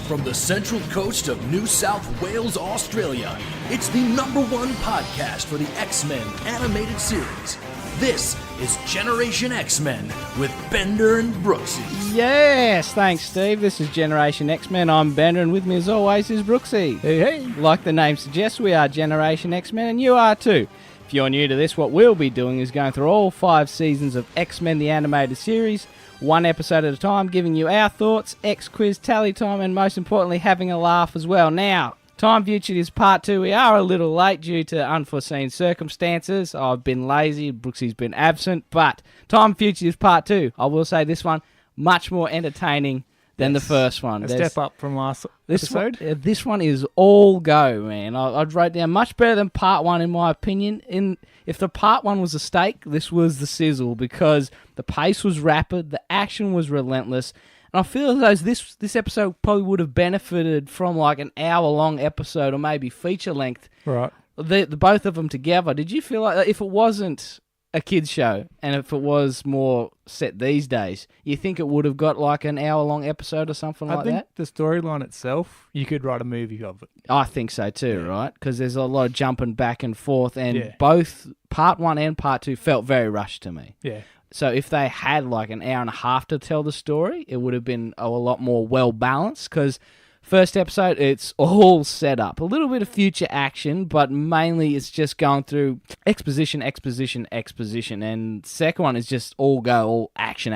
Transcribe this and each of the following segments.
From the central coast of New South Wales, Australia, it's the #1 podcast for the X-Men animated series. This is Generation X-Men with Bender and Brooksy. Yes, thanks, Steve. This is Generation X-Men. I'm Bender, and with me as always is Brooksy. Hey, hey. Like the name suggests, we are Generation X-Men, and you are too. If you're new to this, what we'll be doing is going through all 5 seasons of X-Men the animated series, one episode at a time, giving you our thoughts, X-Quiz, tally time, and most importantly, having a laugh as well. Now, Time Fugitives Part 2, we are a little late due to unforeseen circumstances. I've been lazy, Brooksy's been absent, but Time Fugitives Part 2, I will say this one, much more entertaining than the first one. A step up from last episode. This one is all go, man. I wrote down much better than Part 1 in my opinion. If the Part 1 was a steak, this was the sizzle because the pace was rapid, the action was relentless, and I feel as though this episode probably would have benefited from like an hour-long episode or maybe feature length. Right. The both of them together. Did you feel like if it wasn't a kid's show and if it was more set these days, you think it would have got like an hour-long episode or something like that? I think the storyline itself, you could write a movie of it. I think so too, right? Because there's a lot of jumping back and forth, and Yeah. both Part 1 and Part 2 felt very rushed to me. Yeah. So if they had like an hour and a half to tell the story, it would have been a lot more well-balanced, because first episode, it's all set up. A little bit of future action, but mainly it's just going through exposition, and second one is just all action,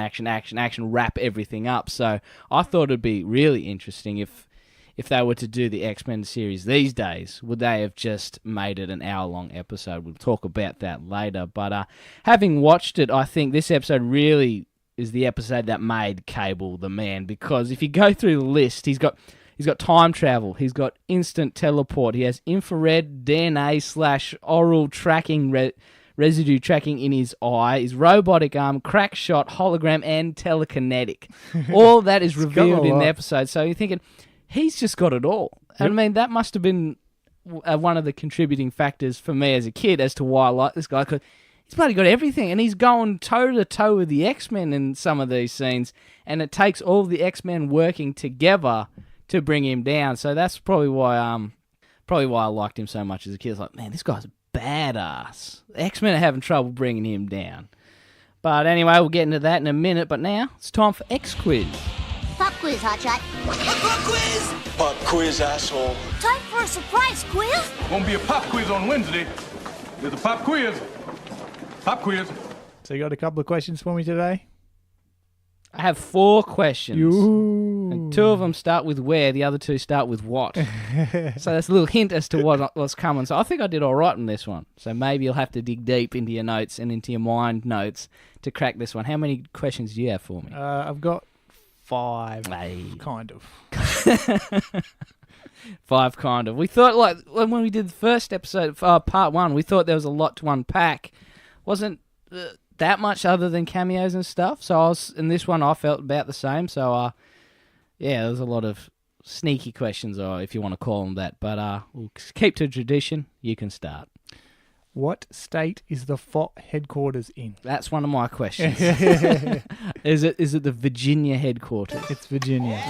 wrap everything up. So I thought it'd be really interesting if they were to do the X-Men series these days, would they have just made it an hour-long episode? We'll talk about that later. But having watched it, I think this episode really is the episode that made Cable the man, because if you go through the list, he's got time travel, he's got instant teleport, he has infrared DNA/oral tracking, residue tracking in his eye, his robotic arm, crack shot, hologram, and telekinetic. All that is revealed in the episode. So you're thinking, he's just got it all. Yep. I mean, that must have been one of the contributing factors for me as a kid as to why I like this guy, because he's bloody got everything, and he's going toe-to-toe with the X-Men in some of these scenes, and it takes all the X-Men working together to bring him down. So that's probably why I liked him so much as a kid. It's like, man, this guy's badass. The X-Men are having trouble bringing him down. But anyway, we'll get into that in a minute. But now, it's time for X-Quiz. Pop quiz, Hotshot. Pop quiz! Pop quiz, asshole. Time for a surprise quiz? Won't be a pop quiz on Wednesday. There's a pop quiz. Pop quiz. So you got a couple of questions for me today? I have 4 questions. Ooh. And 2 of them start with where, the other 2 start with what. So that's a little hint as to what's coming. So I think I did all right in this one. So maybe you'll have to dig deep into your notes and into your mind notes to crack this one. How many questions do you have for me? I've got 5, Hey. kind of. 5, kind of. We thought, like, when we did the first episode, Part 1, we thought there was a lot to unpack. Wasn't that much other than cameos and stuff. So in this one, I felt about the same. So, yeah, there was a lot of sneaky questions, or if you want to call them that. But we'll keep to tradition. You can start. What state is the FOT headquarters in? That's one of my questions. Is it the Virginia headquarters? It's Virginia.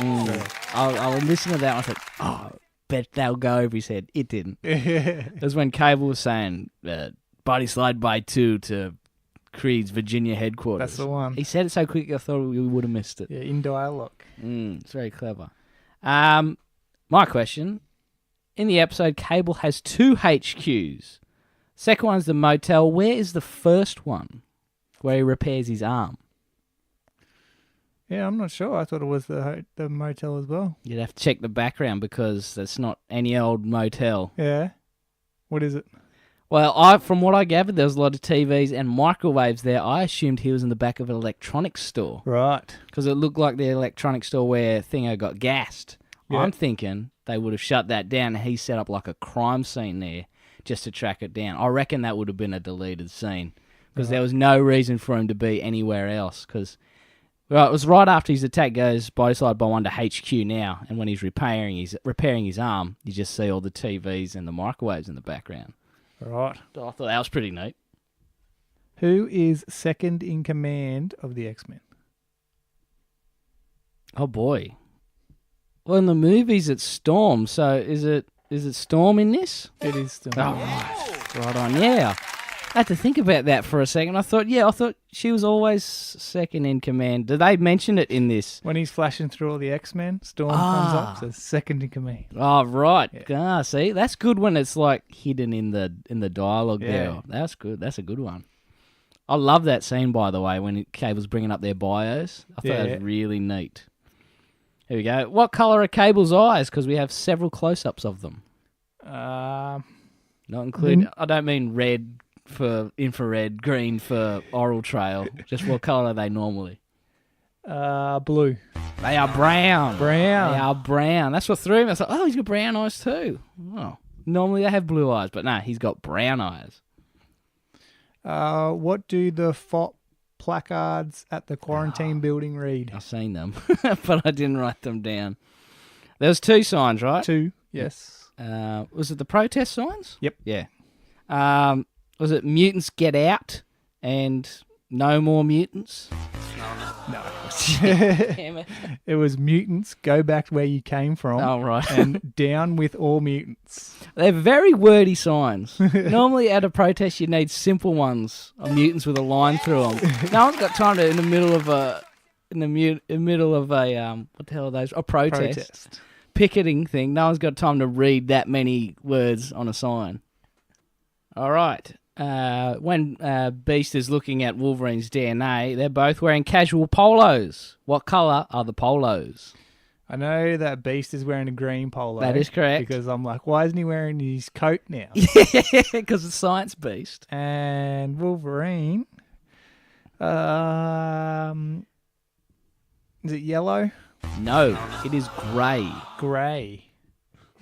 I'll listen to that one and say, oh, bet they'll go over his head. It didn't. That's when Cable was saying, body slide by 2 to Creed's Virginia headquarters. That's the one. He said it so quick I thought we would have missed it. Yeah, in dialogue. It's very clever. My question, in the episode, Cable has 2 HQs. Second one's the motel. Where is the first one where he repairs his arm? Yeah, I'm not sure. I thought it was the motel as well. You'd have to check the background because that's not any old motel. Yeah. What is it? Well, from what I gathered, there was a lot of TVs and microwaves there. I assumed he was in the back of an electronics store. Right. Because it looked like the electronics store where Thingo got gassed. Yeah. I'm thinking they would have shut that down and he set up like a crime scene there just to track it down. I reckon that would have been a deleted scene because there was no reason for him to be anywhere else. Because it was right after his attack goes body slide by 1 to HQ now, and when he's repairing his arm, you just see all the TVs and the microwaves in the background. Right. I thought that was pretty neat. Who is second in command of the X-Men? Oh boy. Well, in the movies, it's Storm. So is it Storm in this? It is still. Oh, right on. Yeah. I had to think about that for a second. I thought she was always second in command. Did they mention it in this? When he's flashing through all the X-Men, Storm comes up, says second in command. Oh, right. Yeah. See, that's good when it's like hidden in the dialogue there. Yeah. That's good. That's a good one. I love that scene, by the way, when Cable's bringing up their bios. I thought that was really neat. Here we go. What colour are Cable's eyes? Because we have several close-ups of them. Not including... I don't mean red for infrared, green for oral trail. Just what colour are they normally? Blue. They are brown. Brown. They are brown. That's what threw me. I was like, oh, he's got brown eyes too. Oh, normally they have blue eyes, but no, he's got brown eyes. What do the FOP placards at the quarantine building read? I've seen them, but I didn't write them down. There was 2 signs, right? 2, yes. Was it the protest signs? Yep. Yeah. Was it mutants get out and no more mutants? No. Damn it. It was mutants, go back where you came from. Oh, right. And down with all mutants. They're very wordy signs. Normally at a protest you need simple ones of mutants with a line through them. No one's got time to, in the middle of a what the hell are those? A protest. Picketing thing. No one's got time to read that many words on a sign. All right. When Beast is looking at Wolverine's DNA, they're both wearing casual polos. What colour are the polos? I know that Beast is wearing a green polo. That is correct. Because I'm like, why isn't he wearing his coat now? Yeah, because it's Science Beast. And Wolverine, is it yellow? No, it is grey. Grey.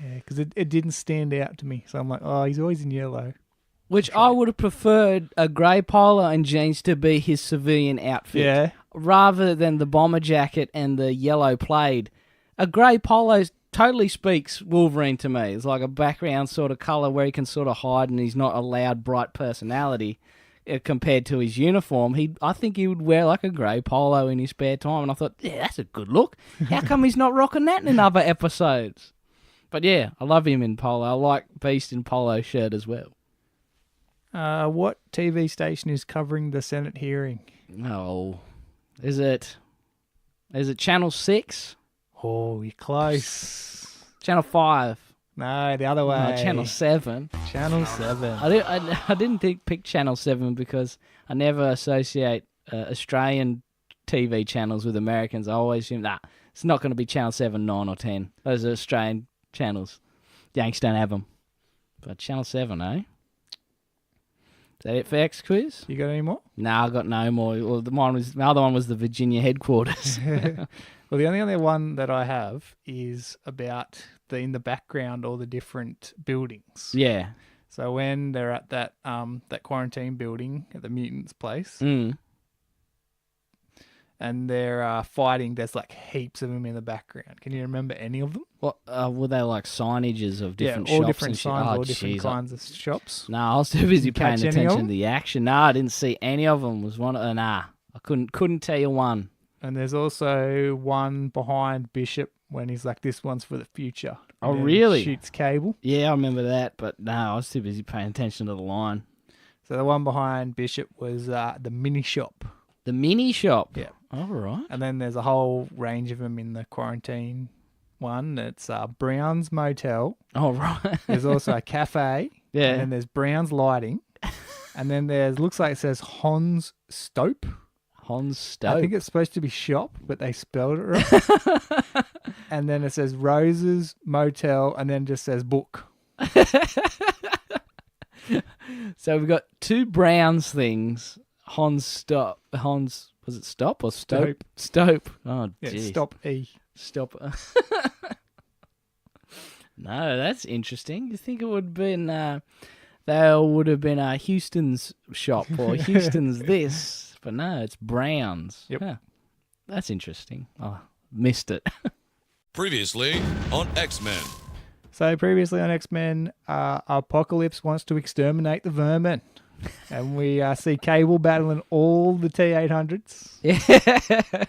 Yeah, because it didn't stand out to me. So I'm like, oh, he's always in yellow. Which I would have preferred a grey polo and jeans to be his civilian outfit. Yeah. Rather than the bomber jacket and the yellow plaid. A grey polo totally speaks Wolverine to me. It's like a background sort of colour where he can sort of hide and he's not a loud, bright personality compared to his uniform. I think he would wear like a grey polo in his spare time. And I thought, yeah, that's a good look. How come he's not rocking that in other episodes? But yeah, I love him in polo. I like Beast in polo shirt as well. What TV station is covering the Senate hearing? Oh, is it Channel 6? Oh, you're close. Channel 5? No, the other way. No, Channel 7. Channel 7. I didn't pick Channel 7 because I never associate Australian TV channels with Americans. I always assume that it's not going to be Channel 7, 9 or 10. Those are Australian channels. Yanks don't have them. But Channel 7, eh? Is that it for X quiz? You got any more? No, I got no more. Well, the other one was the Virginia headquarters. Well, the only other one that I have is about in the background all the different buildings. Yeah. So when they're at that quarantine building at the mutants' place, and they're fighting, there's like heaps of them in the background. Can you remember any of them? What were they like signages of different all shops? Different and signs, shit? all different kinds of shops. No, I was too busy paying catch any of attention to them? the action. No, I didn't see any of them. Was one? Nah, I couldn't tell you one. And there's also one behind Bishop when he's like, "This one's for the future." Oh, And really? Shoots Cable. Yeah, I remember that, but no, I was too busy paying attention to the line. So the one behind Bishop was the mini shop. The mini shop. Yeah. All right. And then there's a whole range of them in the quarantine one. It's Brown's Motel. All right. There's also a cafe. Yeah. And then there's Brown's Lighting. And then looks like it says Hans Stope. Hans Stope. I think it's supposed to be shop, but they spelled it wrong. And then it says Rose's Motel, and then just says book. So we've got 2 Browns things. Hans, was it Stop or Stope? Stope. Oh, Yeah, geez. Stop E. Stop. No, that's interesting. You think it would have been, there would have been Houston's shop or Houston's this, but no, it's Brown's. Yep. Huh. That's interesting. Oh, missed it. Previously on X-Men. So previously on X-Men, Apocalypse wants to exterminate the vermin. And we see Cable battling all the T-800s. Yeah.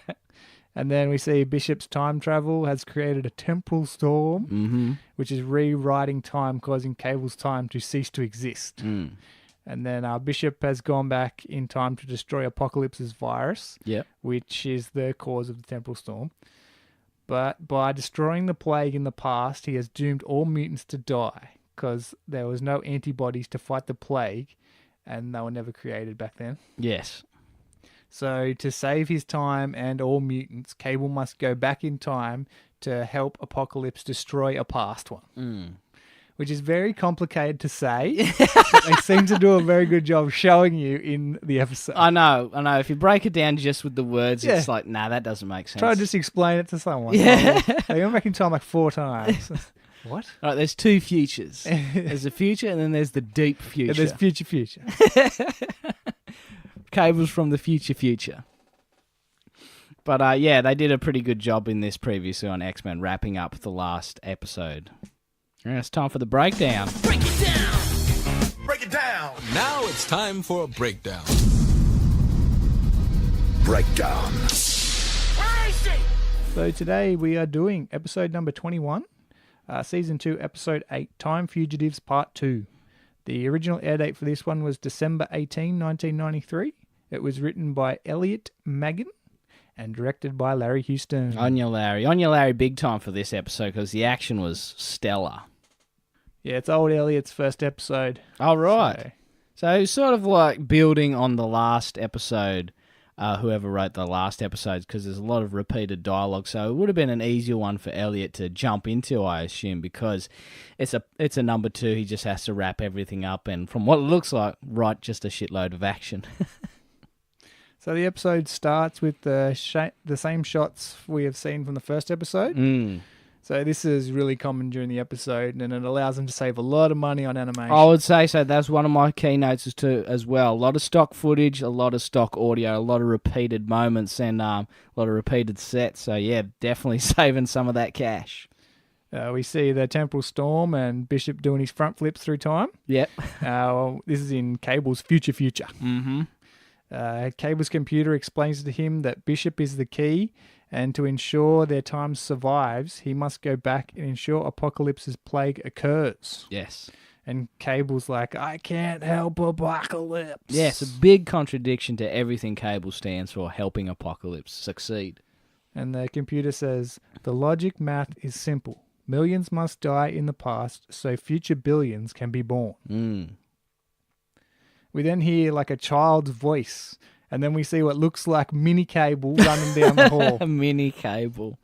And then we see Bishop's time travel has created a temporal storm, which is rewriting time, causing Cable's time to cease to exist. And then Bishop has gone back in time to destroy Apocalypse's virus, which is the cause of the temporal storm. But by destroying the plague in the past, he has doomed all mutants to die because there was no antibodies to fight the plague, and they were never created back then. Yes. So to save his time and all mutants, Cable must go back in time to help Apocalypse destroy a past one. Which is very complicated to say. But they seem to do a very good job showing you in the episode. I know. If you break it down just with the words, it's like, nah, that doesn't make sense. Try to just explain it to someone. Yeah. They went back in time like 4 times. What? All right, there's 2 futures. There's the future and then there's the deep future. Yeah, there's future. Cable's from the future. But yeah, they did a pretty good job in this previously on X-Men, wrapping up the last episode. And it's time for the breakdown. Break it down! Break it down! Now it's time for a breakdown. Breakdown. So today we are doing episode number 21, season 2, episode 8, Time Fugitives, part 2. The original air date for this one was December 18, 1993. It was written by Elliot Maggin and directed by Larry Houston. On your Larry big time for this episode because the action was stellar. Yeah, it's old Elliot's first episode. Oh, right. So sort of like building on the last episode, whoever wrote the last episodes, because there's a lot of repeated dialogue. So it would have been an easier one for Elliot to jump into, I assume, because it's a number 2. He just has to wrap everything up and from what it looks like, write just a shitload of action. So the episode starts with the same shots we have seen from the first episode. So this is really common during the episode, and it allows them to save a lot of money on animation. I would say so. That's one of my keynotes as well. A lot of stock footage, a lot of stock audio, a lot of repeated moments, and a lot of repeated sets. So yeah, definitely saving some of that cash. We see the temporal storm and Bishop doing his front flips through time. Yep. This is in Cable's future. Mm-hmm. Cable's computer explains to him that Bishop is the key, and to ensure their time survives, he must go back and ensure Apocalypse's plague occurs. Yes. And Cable's like, I can't help Apocalypse. Yes, a big contradiction to everything Cable stands for, helping Apocalypse succeed. And the computer says, the logic math is simple. Millions must die in the past so future billions can be born. We then hear like a child's voice, and then we see what looks like Mini Cable running down the hall. Mini Cable.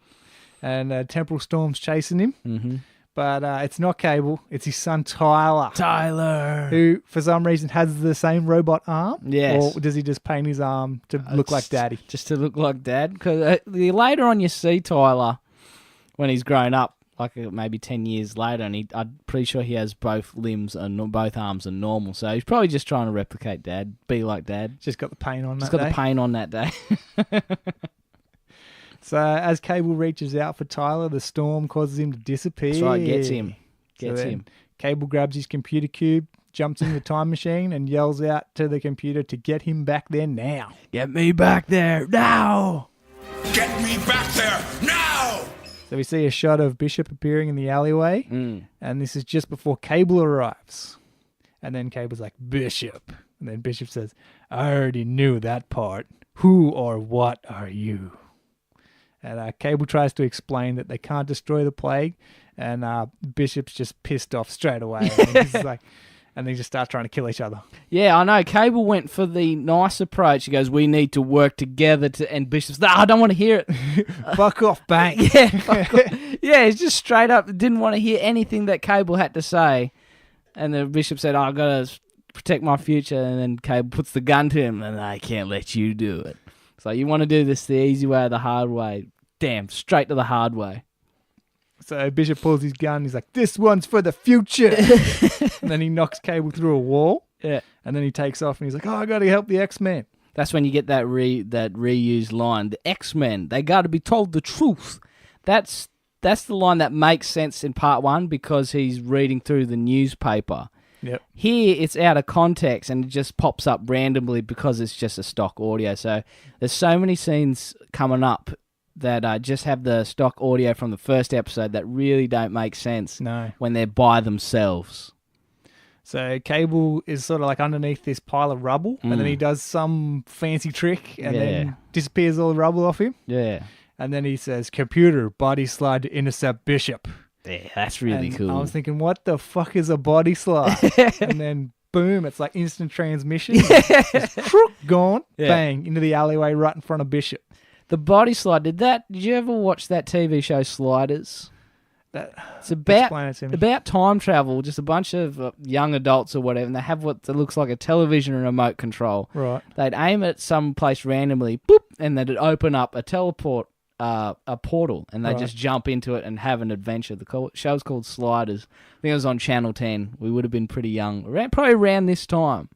And Temporal Storm's chasing him. But it's not Cable, it's his son Tyler. Who, for some reason, has the same robot arm. Yes. Or does he just paint his arm to look like Daddy? Just to look like Dad. Because later on you see Tyler, when he's grown up, like maybe 10 years later, and I'm pretty sure he has both limbs and both arms are normal. So he's probably just trying to replicate Dad, be like Dad. Just got the paint on Just that got day. the paint on that day. So as Cable reaches out for Tyler, the storm causes him to disappear. That's right, gets him. Gets So then him. Cable grabs his computer cube, jumps in the time machine, and yells out to the computer to get him back there now. Get me back there now! Get me back there now! So we see a shot of Bishop appearing in the alleyway, and this is just before Cable arrives. And then Cable's like, Bishop. And then Bishop says, I already knew that part. Who or what are you? And Cable tries to explain that they can't destroy the plague, and Bishop's just pissed off straight away. And he's like, and they just start trying to kill each other. Yeah, I know. Cable went for the nice approach. He goes, we need to work together and Bishop's, I don't want to hear it. Fuck off, bang. Yeah, fuck off. Yeah, he's just straight up didn't want to hear anything that Cable had to say. And the Bishop said, I've got to protect my future. And then Cable puts the gun to him, and I can't let you do it. So you want to do this the easy way or the hard way? Damn, straight to the hard way. So Bishop pulls his gun. He's like, this one's for the future. And then he knocks Cable through a wall. Yeah. And then he takes off and he's like, I got to help the X-Men. That's when you get that reused line. The X-Men, they got to be told the truth. That's the line that makes sense in part 1 because he's reading through the newspaper. Yep. Here, it's out of context and it just pops up randomly because it's just a stock audio. So there's so many scenes coming up that just have the stock audio from the first episode that really don't make sense No. when they're by themselves. So Cable is sort of like underneath this pile of rubble, and then he does some fancy trick and then disappears all the rubble off him. Yeah. And then he says, "Computer, body slide to intercept Bishop." Yeah, that's really And cool. I was thinking, what the fuck is a body slide? And then boom, it's like instant transmission. Just gone, bang, into the alleyway right in front of Bishop. The body slide, did you ever watch that TV show Sliders? It's Explain it to me. about time travel, just a bunch of young adults or whatever, and they have what looks like a television remote control. Right. They'd aim it some place randomly, boop, and they'd open up a teleport, a portal, and they'd just jump into it and have an adventure. The show's called Sliders. I think it was on Channel 10. We would have been pretty young, probably around this time.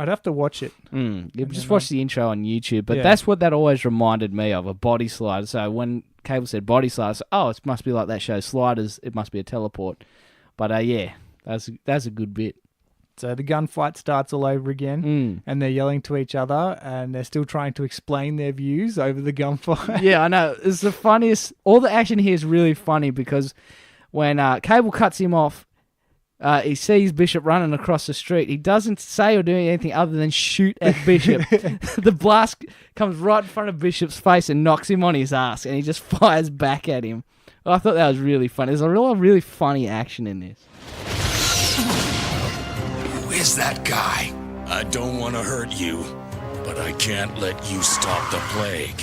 I'd have to watch it. You just watch the intro on YouTube, but that's what that always reminded me of, a body slide. So when Cable said body slide, I said, oh, it must be like that show Sliders. It must be a teleport. But yeah, that's a good bit. So the gunfight starts all over again, and they're yelling to each other, and they're still trying to explain their views over the gunfight. Yeah, I know. It's the funniest. All the action here is really funny because when Cable cuts him off, he sees Bishop running across the street. He doesn't say or do anything other than shoot at Bishop. The blast comes right in front of Bishop's face and knocks him on his ass, and he just fires back at him. I thought that was really funny. There's a really funny action in this. Who is that guy? I don't want to hurt you, but I can't let you stop the plague.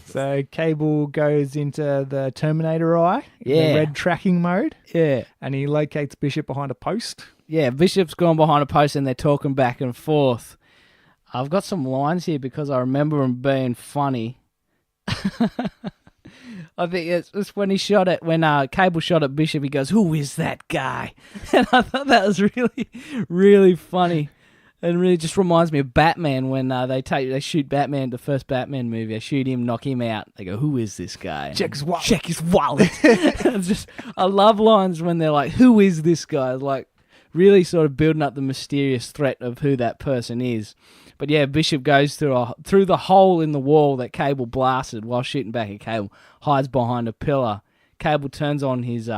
So Cable goes into the Terminator eye, in Yeah. the red tracking mode, Yeah. and he locates Bishop behind a post. Yeah, Bishop's gone behind a post and they're talking back and forth. I've got some lines here because I remember them being funny. I think it's when Cable shot at Bishop, he goes, "Who is that guy?" And I thought that was really, really funny. And really just reminds me of Batman when they shoot Batman, the first Batman movie. They shoot him, knock him out. They go, "Who is this guy?" Check his wallet. Check his wallet. I love lines when they're like, "Who is this guy?" Like really sort of building up the mysterious threat of who that person is. But yeah, Bishop goes through the hole in the wall that Cable blasted while shooting back at Cable, hides behind a pillar. Cable turns on his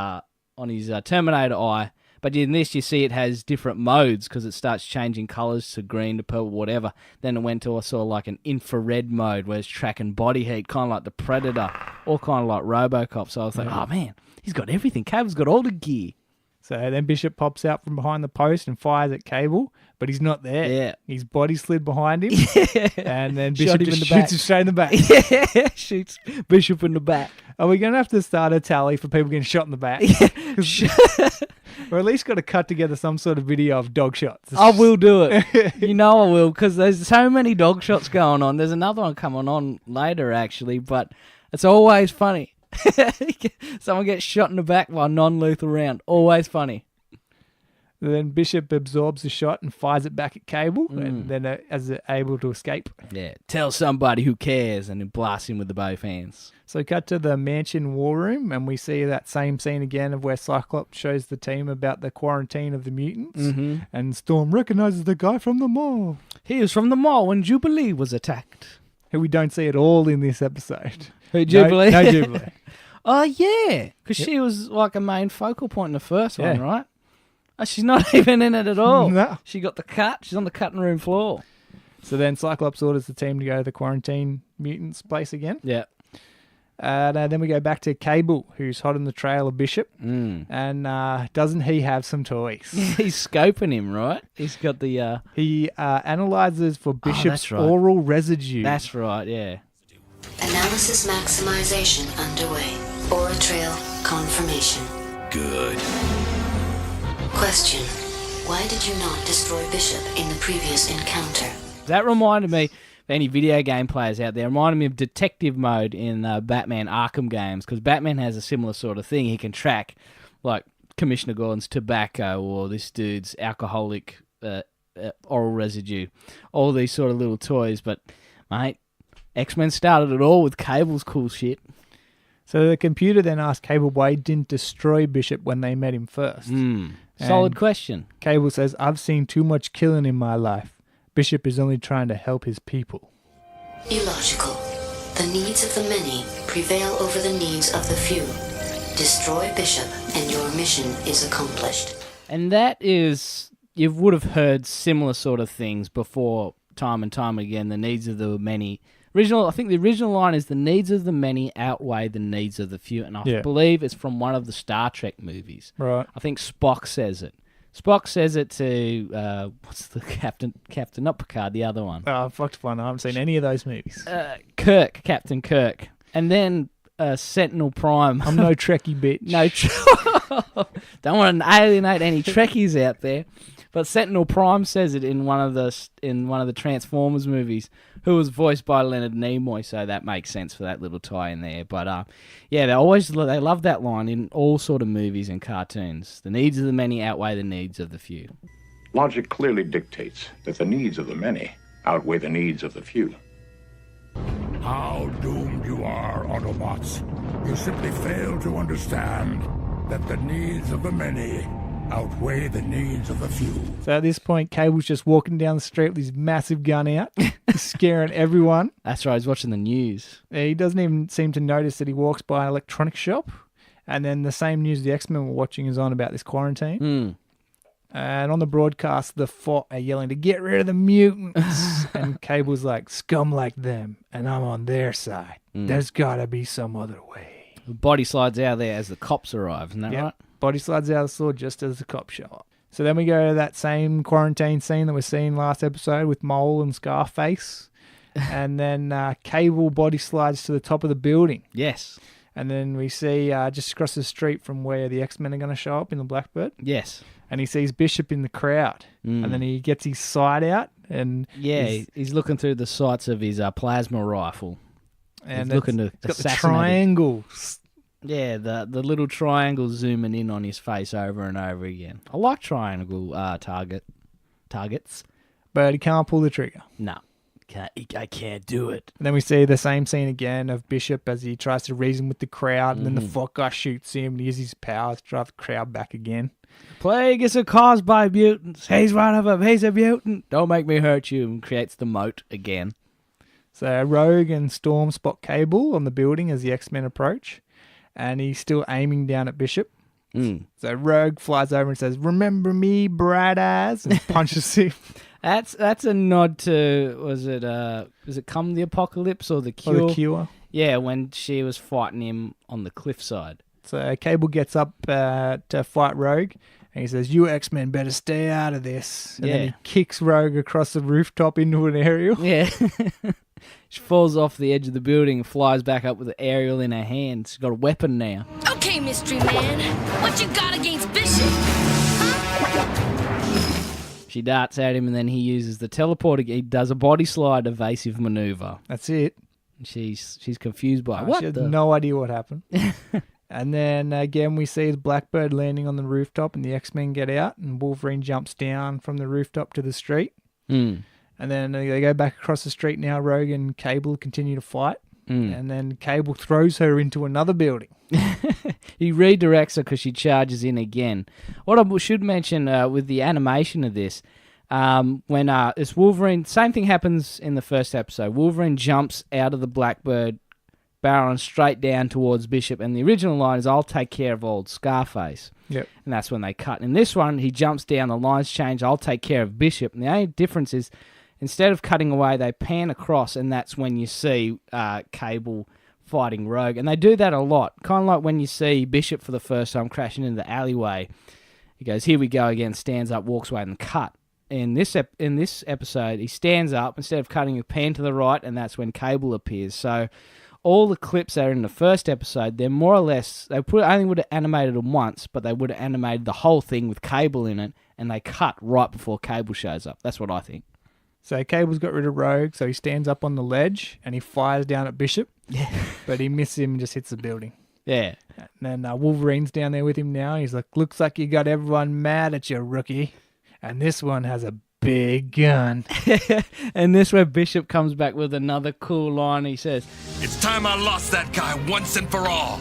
Terminator eye. But in this, you see it has different modes because it starts changing colours to green to purple, whatever. Then it went to a sort of like an infrared mode where it's tracking body heat, kind of like the Predator, or kind of like RoboCop. So I was like, oh man, he's got everything. Cable's got all the gear. So then Bishop pops out from behind the post and fires at Cable, but he's not there. Yeah. His body slid behind him, and then Shot Bishop him in just the back. shoots him straight in the back. Yeah, shoots Bishop in the back. Are we going to have to start a tally for people getting shot in the back? Or at least got to cut together some sort of video of dog shots. I will do it. You know I will, because there's so many dog shots going on. There's another one coming on later, actually, but it's always funny. Someone gets shot in the back by a non-lethal round. Always funny. Then Bishop absorbs the shot and fires it back at Cable, and then is able to escape. Yeah, tell somebody who cares, and then blast him with the both hands. So cut to the mansion war room, and we see that same scene again of where Cyclops shows the team about the quarantine of the mutants, and Storm recognizes the guy from the mall, He was from the mall when Jubilee was attacked. who we don't see at all in this episode. Who, Jubilee? No Jubilee. Oh, yeah, because she was like a main focal point in the first one, right? Oh, she's not even in it at all. No. She got the cut. She's on the cutting room floor. So then Cyclops orders the team to go to the quarantine mutants place again. Yeah. And then we go back to Cable, who's hot on the trail of Bishop. And doesn't he have some toys? He's scoping him, right? He's got the... He analyzes for Bishop's that's right. oral residue. That's right, yeah. Analysis maximization underway. Aura trail confirmation. Good. Question. Why did you not destroy Bishop in the previous encounter? That reminded me, for any video game players out there, reminded me of detective mode in Batman Arkham games, because Batman has a similar sort of thing. He can track, like, Commissioner Gordon's tobacco or this dude's alcoholic oral residue. All these sort of little toys. But, mate, X-Men started it all with Cable's cool shit. So the computer then asked Cable why he didn't destroy Bishop when they met him first. Solid question. Cable says, I've seen too much killing in my life. Bishop is only trying to help his people. Illogical. The needs of the many prevail over the needs of the few. Destroy Bishop, and your mission is accomplished. And that is, you would have heard similar sort of things before, time and time again, the needs of the many. I think the original line is the needs of the many outweigh the needs of the few, and I believe it's from one of the Star Trek movies. Right. I think Spock says it. Spock says it to, what's the captain, not Picard, the other one. Oh, fucked fun. I haven't seen any of those movies. Captain Kirk. And then Sentinel Prime. I'm no Trekkie bitch. Don't want to alienate any Trekkies out there. But Sentinel Prime says it in one of the Transformers movies, who was voiced by Leonard Nimoy, so that makes sense for that little tie in there. But they love that line in all sort of movies and cartoons. The needs of the many outweigh the needs of the few. Logic clearly dictates that the needs of the many outweigh the needs of the few. How doomed you are, Autobots. You simply fail to understand that the needs of the many outweigh the needs of the few. So at this point, Cable's just walking down the street with his massive gun out, scaring everyone. That's right, he's watching the news. He doesn't even seem to notice that he walks by an electronics shop. And then the same news the X-Men were watching is on about this quarantine. And on the broadcast, the FOT are yelling to get rid of the mutants. And Cable's like, scum like them, and I'm on their side. There's got to be some other way. The body slides out there as the cops arrive, isn't that right? Body slides out of the sword just as the cops show up. So then we go to that same quarantine scene that we're seeing last episode with Mole and Scarface. And then Cable body slides to the top of the building. Yes. And then we see just across the street from where the X-Men are going to show up in the Blackbird. Yes. And he sees Bishop in the crowd. And then he gets his sight out. And he's looking through the sights of his plasma rifle. And he's looking to got the assassinate triangle. Yeah, the little triangle zooming in on his face over and over again. I like triangle targets. But he can't pull the trigger. No, I can't do it. And then we see the same scene again of Bishop as he tries to reason with the crowd, and then the FOT guy shoots him and he uses his powers to drive the crowd back again. Plague is caused by mutants. He's one of them. He's a mutant. Don't make me hurt you. And creates the moat again. So Rogue and Storm spot Cable on the building as the X-Men approach. And he's still aiming down at Bishop. So Rogue flies over and says, "Remember me, bright eyes," and punches him. That's a nod to, was it Come the Apocalypse or The Cure? Or The Cure. Yeah, when she was fighting him on the cliffside. So Cable gets up to fight Rogue, and he says, "You X-Men better stay out of this." And then he kicks Rogue across the rooftop into an aerial. Yeah. She falls off the edge of the building and flies back up with the aerial in her hand. She's got a weapon now. Okay, Mystery Man, what you got against Bishop? She darts at him and then he uses the teleporter. He does a body slide evasive maneuver. That's it. She's confused by She has no idea what happened. And then again we see the Blackbird landing on the rooftop and the X-Men get out and Wolverine jumps down from the rooftop to the street. And then they go back across the street now. Rogue and Cable continue to fight. And then Cable throws her into another building. He redirects her because she charges in again. What I should mention with the animation of this, when it's Wolverine, same thing happens in the first episode. Wolverine jumps out of the Blackbird, barreling straight down towards Bishop. And the original line is, "I'll take care of old Scarface." Yep. And that's when they cut. In this one, he jumps down, the lines change, "I'll take care of Bishop." And the only difference is, instead of cutting away, they pan across, and that's when you see Cable fighting Rogue. And they do that a lot. Kind of like when you see Bishop for the first time crashing into the alleyway. He goes, "Here we go again," stands up, walks away, and cut. In this episode, he stands up, instead of cutting a pan to the right, and that's when Cable appears. So all the clips that are in the first episode, they're more or less, they only would have animated them once, but they would have animated the whole thing with Cable in it, and they cut right before Cable shows up. That's what I think. So Cable's got rid of Rogue, so he stands up on the ledge and he fires down at Bishop. Yeah. But he misses him and just hits the building. Yeah. And then Wolverine's down there with him now. He's like, "Looks like you got everyone mad at you, rookie. And this one has a big gun." And this where Bishop comes back with another cool line. He says, It's time I lost that guy once and for all.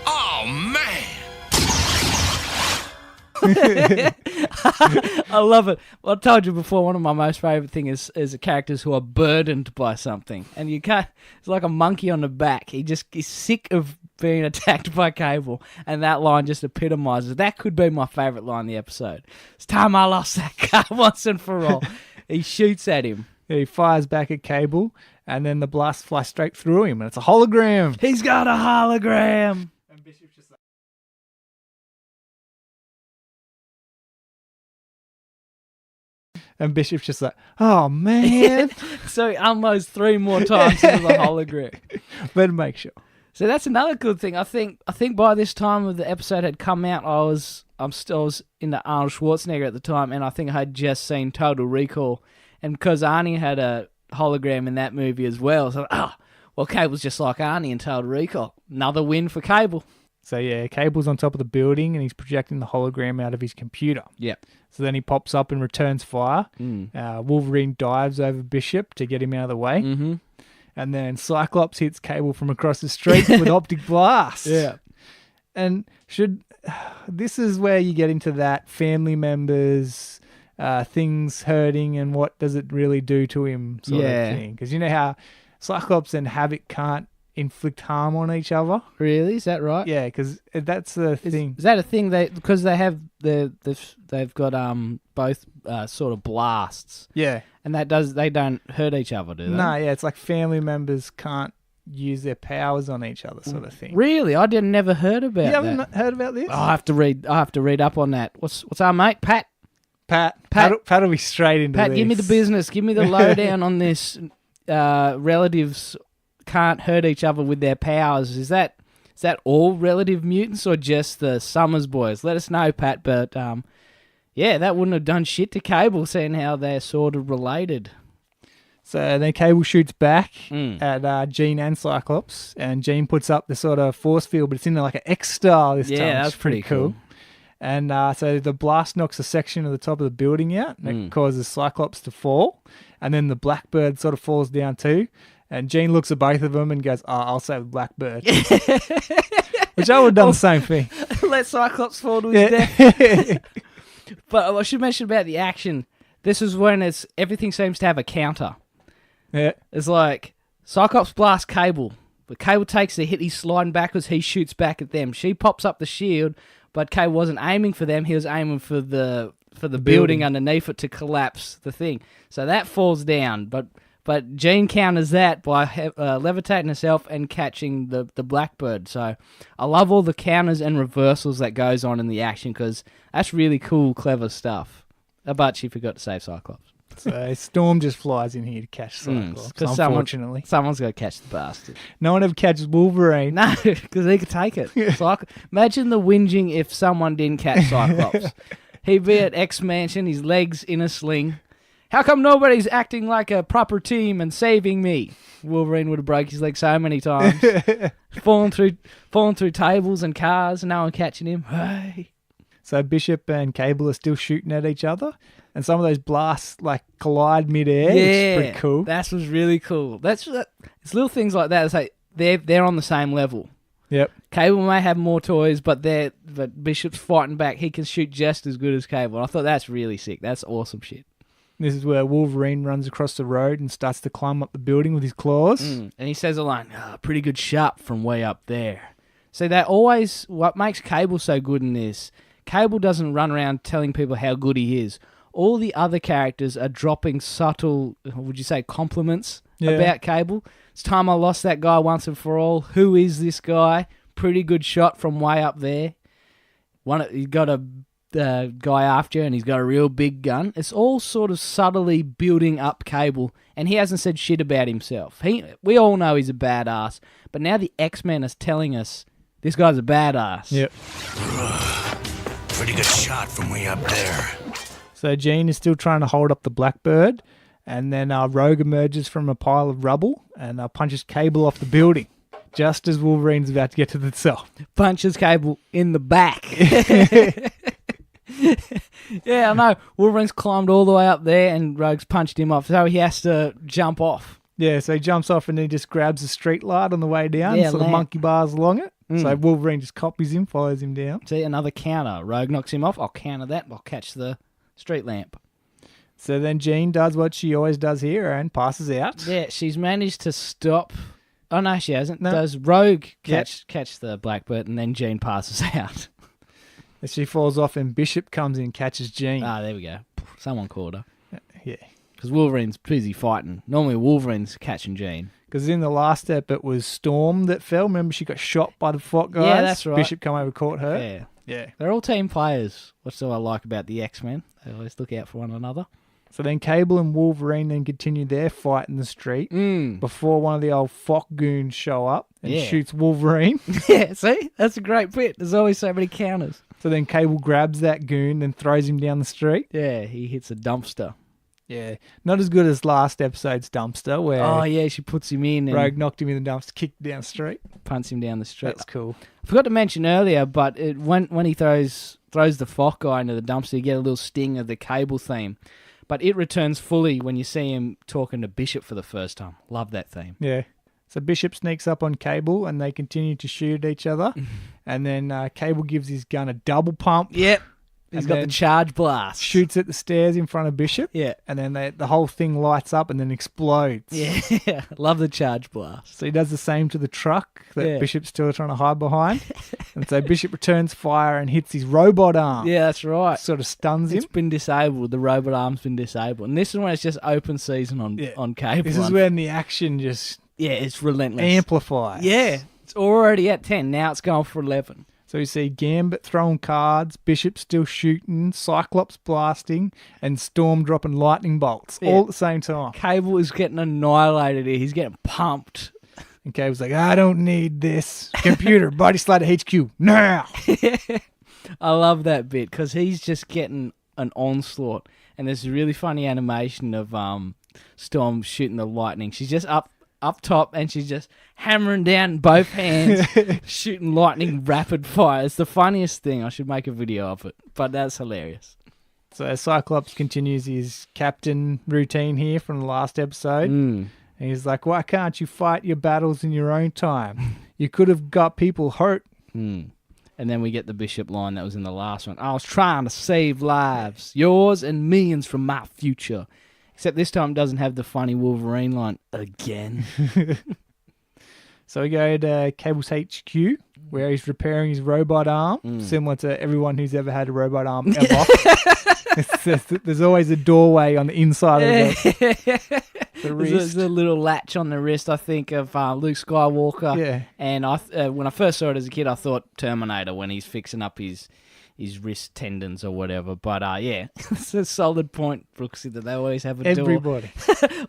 Oh, man. I love it. Well, I told you before, one of my most favourite things is characters who are burdened by something. And you can't, it's like a monkey on the back. He's sick of being attacked by Cable. And that line just epitomises. That could be my favourite line in the episode. It's time I lost that guy once and for all. He shoots at him. He fires back at Cable, and then the blast flies straight through him, and it's a hologram. He's got a hologram. And Bishop's just like... oh, man. So he unloads 3 more times into the hologram. Better make sure. So that's another good thing. I think by this time the episode had come out, I was into Arnold Schwarzenegger at the time, and I think I had just seen Total Recall. And because Arnie had a hologram in that movie as well, so well, Cable's just like Arnie in Total Recall. Another win for Cable. So yeah, Cable's on top of the building, and he's projecting the hologram out of his computer. Yep. So then he pops up and returns fire. Wolverine dives over Bishop to get him out of the way. Mm-hmm. And then Cyclops hits Cable from across the street with optic blast. Yeah. And this is where you get into that family members, things hurting, and what does it really do to him sort of thing. Because you know how Cyclops and Havoc can't inflict harm on each other? Really? Is that right? Yeah, because that's the thing. Is that a thing? Because they have they've got both sort of blasts. Yeah. And they don't hurt each other, do they? No, yeah, it's like family members can't use their powers on each other, sort of thing. Really? I never heard about that. You haven't heard about this? I have to read up on that. What's our mate? Pat will be straight into this. Pat, give me the business. Give me the lowdown on this. Relatives can't hurt each other with their powers. Is that all relative mutants or just the Summers boys? Let us know, Pat. But yeah, that wouldn't have done shit to Cable, seeing how they're sort of related. So then Cable shoots back at Jean and Cyclops, and Jean puts up the sort of force field, but it's in like an X style this time. Yeah, that's pretty cool. And so the blast knocks a section of the top of the building out, and it causes Cyclops to fall. And then the Blackbird sort of falls down too. And Jean looks at both of them and goes, I'll save the Blackbird. Which I would have done the same thing. Let Cyclops fall to his death. But I should mention about the action. This is when everything seems to have a counter. Yeah. It's like Cyclops blasts Cable. But Cable takes the hit, he's sliding backwards, he shoots back at them. She pops up the shield, but Cable wasn't aiming for them, he was aiming for the building underneath it to collapse the thing. So that falls down, but Jean counters that by levitating herself and catching the Blackbird. So I love all the counters and reversals that goes on in the action, because that's really cool, clever stuff. But she forgot to save Cyclops. So Storm just flies in here to catch Cyclops, unfortunately. Someone's got to catch the bastard. No one ever catches Wolverine. No, because he could take it. Imagine the whinging if someone didn't catch Cyclops. He'd be at X Mansion, his legs in a sling. How come nobody's acting like a proper team and saving me? Wolverine would have broke his leg so many times. falling through tables and cars, no one catching him. Hey. So Bishop and Cable are still shooting at each other, and some of those blasts like collide midair. Yeah, which is pretty cool. That was really cool. It's little things like that. It's like they're on the same level. Yep. Cable may have more toys, but Bishop's fighting back. He can shoot just as good as Cable. I thought that's really sick. That's awesome shit. This is where Wolverine runs across the road and starts to climb up the building with his claws. And he says a line, pretty good shot from way up there. So what makes Cable so good in this, Cable doesn't run around telling people how good he is. All the other characters are dropping subtle, would you say, compliments about Cable. It's time I lost that guy once and for all. Who is this guy? Pretty good shot from way up there. He's got a guy after, and he's got a real big gun. It's all sort of subtly building up Cable, and he hasn't said shit about himself. We all know he's a badass, but now the X-Men is telling us this guy's a badass. Yep. Pretty good shot from way up there. So Jean is still trying to hold up the Blackbird, and then Rogue emerges from a pile of rubble and punches Cable off the building, just as Wolverine's about to get to the cell. Punches Cable in the back. Yeah, I know. Wolverine's climbed all the way up there and Rogue's punched him off, so he has to jump off. Yeah, so he jumps off and he just grabs a street light on the way down, sort of monkey bars along it. So Wolverine just copies him, follows him down. See, another counter. Rogue knocks him off. I'll counter that. I'll catch the street lamp. So then Jean does what she always does here and passes out. Yeah, she's managed to stop. Oh, no, she hasn't. No. Does Rogue catch the Blackbird, and then Jean passes out. And she falls off and Bishop comes in and catches Jean. Ah, there we go. Someone caught her. Yeah. Because Wolverine's busy fighting. Normally Wolverine's catching Jean. Because in the last step, it was Storm that fell. Remember, she got shot by the Fought guys? Yeah, that's right. Bishop come over, caught her. Yeah. Yeah. They're all team players. What's what I like about the X-Men. They always look out for one another. So then Cable and Wolverine then continue their fight in the street before one of the old Fought goons show up and shoots Wolverine. Yeah, see? That's a great bit. There's always so many counters. So then Cable grabs that goon and throws him down the street. Yeah, he hits a dumpster. Yeah. Not as good as last episode's dumpster where Oh, yeah, she puts him in and Rogue knocked him in the dumpster, kicked down the street. punts him down the street. That's cool. I forgot to mention earlier, but when he throws the Fought guy into the dumpster, you get a little sting of the Cable theme. But it returns fully when you see him talking to Bishop for the first time. Love that theme. Yeah. So Bishop sneaks up on Cable and they continue to shoot at each other. And then Cable gives his gun a double pump. Yep. He's And got the then charge blast. shoots at the stairs in front of Bishop. Yeah. And then the whole thing lights up and then explodes. Yeah. Love the charge blast. So he does the same to the truck that Yeah. Bishop's still trying to hide behind. And so Bishop returns fire and hits his robot arm. Yeah, that's right. Sort of stuns him. It's been disabled. The robot arm's been disabled. And this is when it's just open season on Cable. This is when the action just it's relentless. amplifies. Yeah. It's already at 10. Now it's going for 11. So you see Gambit throwing cards, Bishop still shooting, Cyclops blasting, and Storm dropping lightning bolts all at the same time. Cable is getting annihilated here. He's getting pumped. And Cable's like, I don't need this. Computer, Body Slider HQ, now! I love that bit because he's just getting an onslaught. And there's a really funny animation of Storm shooting the lightning. She's just up top and she's just hammering down both hands, shooting lightning rapid fire. It's the funniest thing. I should make a video of it, but that's hilarious. So Cyclops continues his captain routine here from the last episode. And he's like, why can't you fight your battles in your own time? You could have got people hurt. And then we get the Bishop line that was in the last one. I was trying to save lives, yours and millions from my future. Except this time it doesn't have the funny Wolverine line again. So we go to Cable's HQ, where he's repairing his robot arm, similar to everyone who's ever had a robot arm ever. There's always a doorway on the inside of the wrist. There's a little latch on the wrist, I think, of Luke Skywalker. Yeah. And when I first saw it as a kid, I thought Terminator when he's fixing up his wrist tendons or whatever. But yeah, it's a solid point, Brooksy, that they always have a door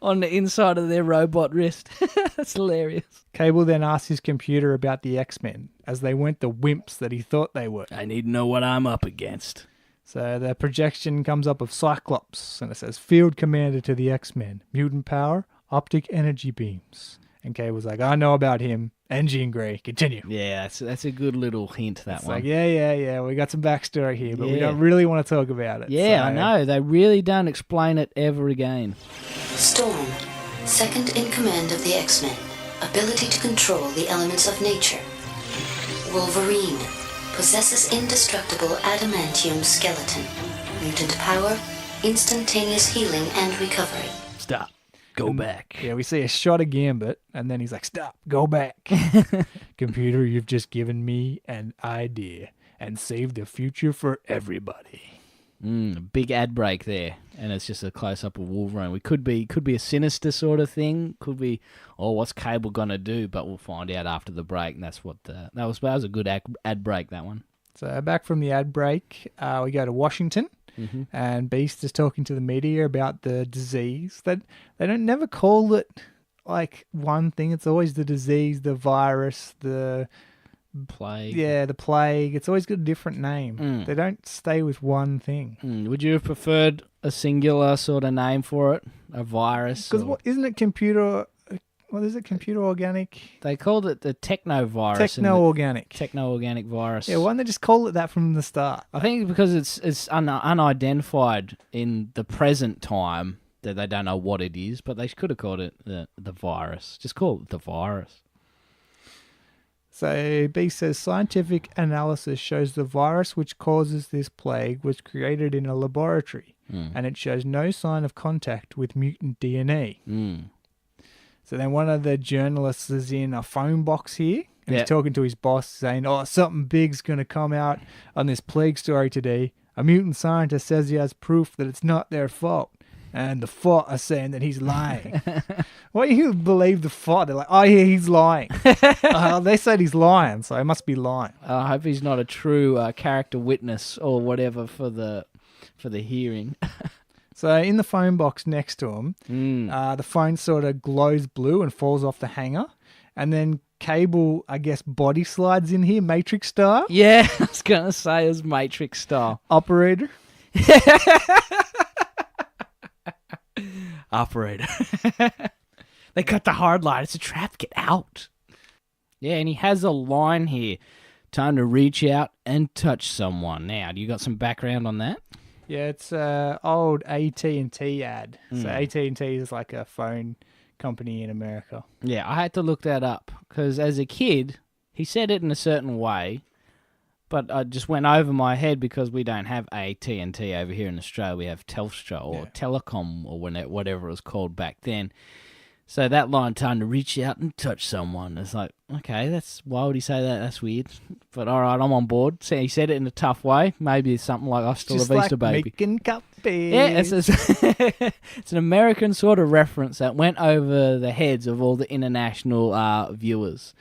on the inside of their robot wrist. That's hilarious. Cable then asks his computer about the X-Men, as they weren't the wimps that he thought they were. I need to know what I'm up against. So the projection comes up of Cyclops, and it says, Field Commander to the X-Men, mutant power, optic energy beams. And Cable's like, I know about him, and Jean Grey. Continue. Yeah, that's a good little hint, that it's one. Like, yeah, we got some backstory here, but we don't really want to talk about it. Yeah, so. I know. They really don't explain it ever again. Storm, second in command of the X-Men. Ability to control the elements of nature. Wolverine, possesses indestructible adamantium skeleton. Mutant power, instantaneous healing and recovery. Stop. Go back. Yeah, we see a shot of Gambit, and then he's like, stop, go back. Computer, you've just given me an idea and saved the future for everybody. Big ad break there, and it's just a close-up of Wolverine. We could be a sinister sort of thing. Could be, what's Cable gonna do? But we'll find out after the break, and that's what that was a good ad break, that one. So back from the ad break, we go to Washington. And Beast is talking to the media about the disease. That they don't never call it like one thing. It's always the disease, the virus, the plague. Yeah, the plague. It's always got a different name. They don't stay with one thing. Would you have preferred a singular sort of name for it? A virus? Because isn't it computer? What is it? Computer organic? They called it the techno-virus. Techno-organic. Techno-organic virus. Yeah, why don't they just call it that from the start? I think because it's unidentified in the present time, that they don't know what it is, but they could have called it the virus. Just call it the virus. So B says scientific analysis shows the virus which causes this plague was created in a laboratory, and it shows no sign of contact with mutant DNA. So then one of the journalists is in a phone box here, and he's talking to his boss saying, "Oh, something big's going to come out on this plague story today. A mutant scientist says he has proof that it's not their fault. And the FOT are saying that he's lying." Why do you believe the FOT? They're like, "Oh yeah, he's lying." They said he's lying, so he must be lying. I hope he's not a true character witness or whatever for the hearing. So in the phone box next to him, the phone sort of glows blue and falls off the hanger. And then Cable, I guess, body slides in here, Matrix style. Yeah, I was going to say it was Matrix style. Operator. Operator. They cut the hard line. It's a trap. Get out. Yeah, and he has a line here. Time to reach out and touch someone. Now, do you got some background on that? Yeah, it's an old AT&T ad. So AT&T is like a phone company in America. Yeah, I had to look that up because as a kid, he said it in a certain way, but I just went over my head because we don't have AT&T over here in Australia. We have Telstra or Telecom or whatever it was called back then. So that line, time to reach out and touch someone, it's like, okay, why would he say that? That's weird. But all right, I'm on board. So he said it in a tough way. Maybe it's something like, "I still Just a Easter like baby." Making copies. Yeah, it's an American sort of reference that went over the heads of all the international viewers.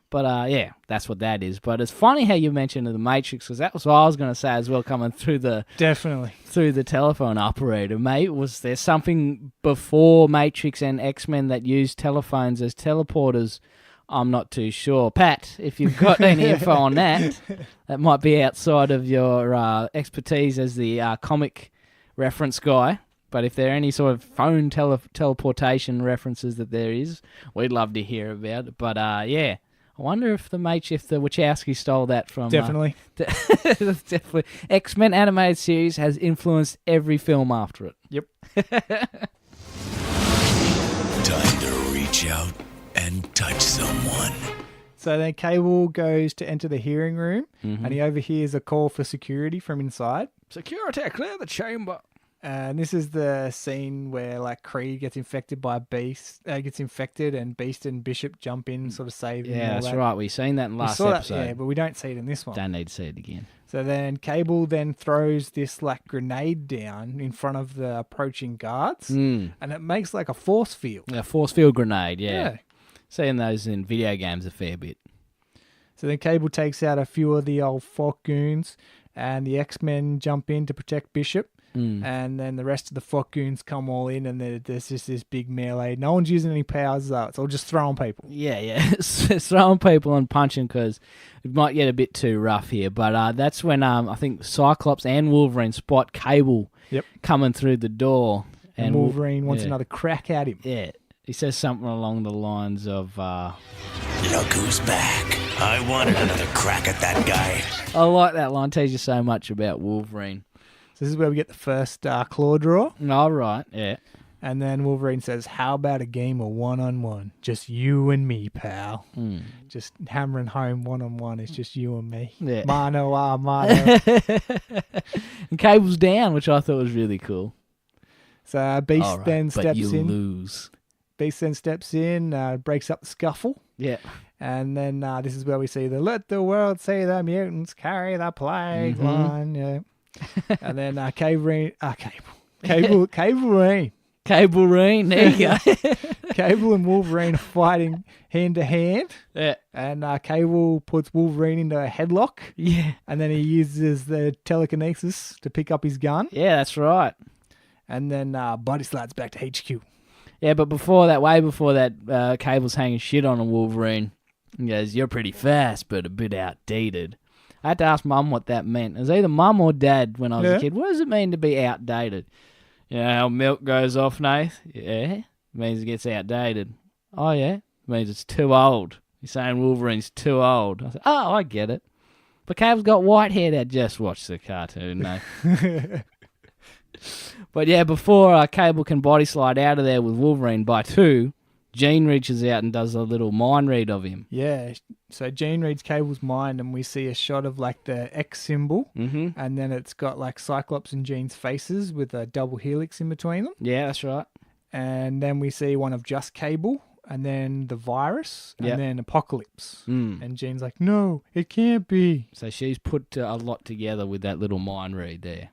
But yeah, that's what that is. But it's funny how you mentioned the Matrix, because that was what I was going to say as well, coming through the telephone operator, mate. Was there something before Matrix and X-Men that used telephones as teleporters? I'm not too sure. Pat, if you've got any info on that, that might be outside of your expertise as the comic reference guy. But if there are any sort of phone teleportation references that there is, we'd love to hear about it. But yeah. I wonder if the Wachowski stole that from... Definitely. Definitely. X-Men animated series has influenced every film after it. Yep. Time to reach out and touch someone. So then Cable goes to enter the hearing room, and he overhears a call for security from inside. Security, clear the chamber. And this is the scene where like Kree gets infected by Beast, and Beast and Bishop jump in, sort of save him. Yeah, that's right. We've seen that in last episode. Yeah, but we don't see it in this one. Don't need to see it again. So then Cable then throws this like grenade down in front of the approaching guards, and it makes like a force field. A force field grenade, yeah. Seeing those in video games a fair bit. So then Cable takes out a few of the old Fok goons, and the X-Men jump in to protect Bishop. And then the rest of the Fok goons come all in, and there's just this big melee. No one's using any powers, though. It's all just throwing people. Yeah. It's throwing people and punching because it might get a bit too rough here. But that's when I think Cyclops and Wolverine spot Cable coming through the door. And Wolverine wants another crack at him. Yeah. He says something along the lines of... Look who's back. I wanted another crack at that guy. I like that line. It tells you so much about Wolverine. This is where we get the first claw draw. All right, yeah. And then Wolverine says, "How about a game of one-on-one? Just you and me, pal." Just hammering home one-on-one. It's just you and me. Yeah. Mano a mano. And Cable's down, which I thought was really cool. So Beast then steps but you in. Lose. Beast then steps in, breaks up the scuffle. Yeah. And then this is where we see the "Let the world see the mutants carry the plague" line. Yeah. And then Cable Rain, there you go. Cable and Wolverine are fighting hand to hand. Yeah. And Cable puts Wolverine into a headlock. Yeah. And then he uses the telekinesis to pick up his gun. Yeah, that's right. And then body slides back to HQ. Yeah, but way before that, Cable's hanging shit on a Wolverine. He goes, "You're pretty fast, but a bit outdated." I had to ask Mum what that meant. It was either Mum or Dad when I was a kid. What does it mean to be outdated? You know how milk goes off, Nath? Yeah. It means it gets outdated. Oh, yeah? It means it's too old. You're saying Wolverine's too old. I said, oh, I get it. But Cable's got white hair. That just watched the cartoon, no. But yeah, before Cable can body slide out of there with Wolverine by two, Jean reaches out and does a little mind read of him. Yeah, so Jean reads Cable's mind, and we see a shot of like the X symbol, and then it's got like Cyclops and Jean's faces with a double helix in between them. Yeah, that's right. And then we see one of just Cable, and then the virus, and then Apocalypse. And Jean's like, no, it can't be. So she's put a lot together with that little mind read there.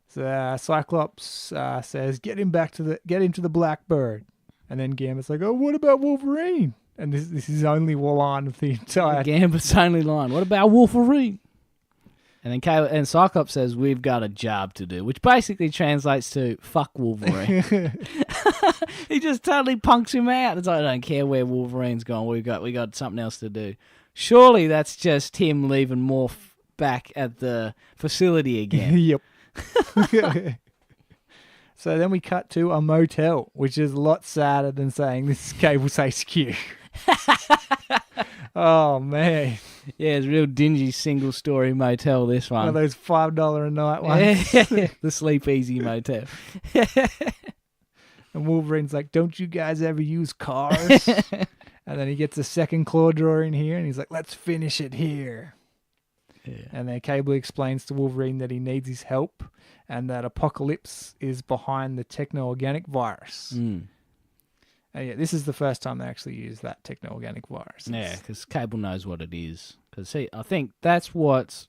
So Cyclops says, get him to the Blackbird. And then Gambit's like, oh, what about Wolverine? And this is his only line of the entire... Gambit's only line. What about Wolverine? And then Cyclops says, we've got a job to do, which basically translates to, fuck Wolverine. He just totally punks him out. It's like, I don't care where Wolverine's gone. We got something else to do. Surely that's just him leaving Morph back at the facility again. Yep. So then we cut to a motel, which is a lot sadder than saying this is Cable's HQ. Oh, man. Yeah, it's a real dingy single-story motel, this one. One of those $5 a night ones. The Sleep Easy motel. And Wolverine's like, don't you guys ever use cars? And then he gets a second claw drawer in here, and he's like, let's finish it here. Yeah. And then Cable explains to Wolverine that he needs his help, and that Apocalypse is behind the techno-organic virus. And yeah, this is the first time they actually use that techno-organic virus. Yeah, because Cable knows what it is. Because I think that's what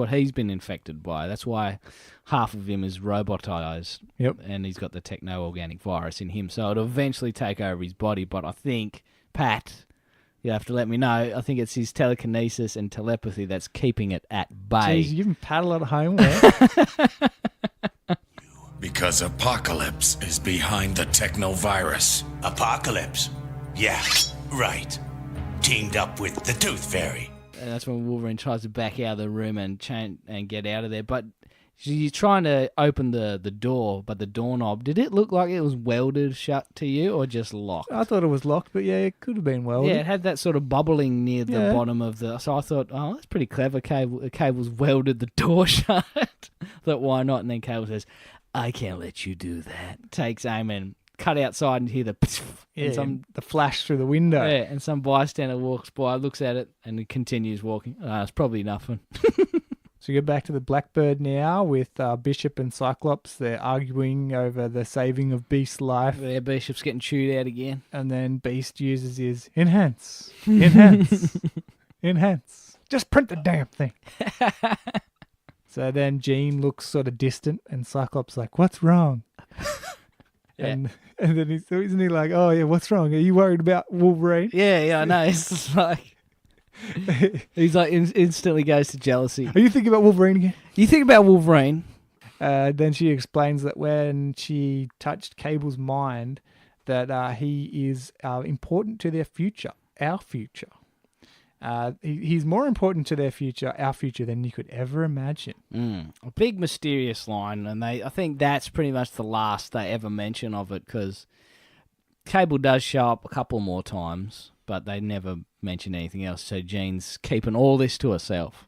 he's been infected by. That's why half of him is robotized. Yep. And he's got the techno-organic virus in him. So it'll eventually take over his body. But I think, Pat, you have to let me know, I think it's his telekinesis and telepathy that's keeping it at bay. Jeez, you're giving Pat a lot of homework. Because Apocalypse is behind the technovirus. Apocalypse? Yeah, right. Teamed up with the Tooth Fairy. And that's when Wolverine tries to back out of the room and get out of there. But he's trying to open the door, but the doorknob, did it look like it was welded shut to you or just locked? I thought it was locked, but yeah, it could have been welded. Yeah, it had that sort of bubbling near the bottom of the... So I thought, oh, that's pretty clever. Cable's welded the door shut. Thought, why not? And then Cable says, I can't let you do that. Takes aim and cut outside and hear the... the flash through the window. Yeah, and some bystander walks by, looks at it, and he continues walking. It's probably nothing. So you go back to the Blackbird now with Bishop and Cyclops. They're arguing over the saving of Beast's life. Yeah, Bishop's getting chewed out again. And then Beast uses his enhance. Enhance. Just print the damn thing. So then Jean looks sort of distant, and Cyclops like, what's wrong? And then isn't he like, oh yeah, what's wrong? Are you worried about Wolverine? Yeah, I know. It's just like... He's like instantly goes to jealousy. Are you thinking about Wolverine again? You think about Wolverine? Then she explains that when she touched Cable's mind, that he is important to their future, our future. He's more important to their future, our future, than you could ever imagine. A big mysterious line, and I think that's pretty much the last they ever mention of it, because Cable does show up a couple more times, but they never mention anything else, so Jean's keeping all this to herself.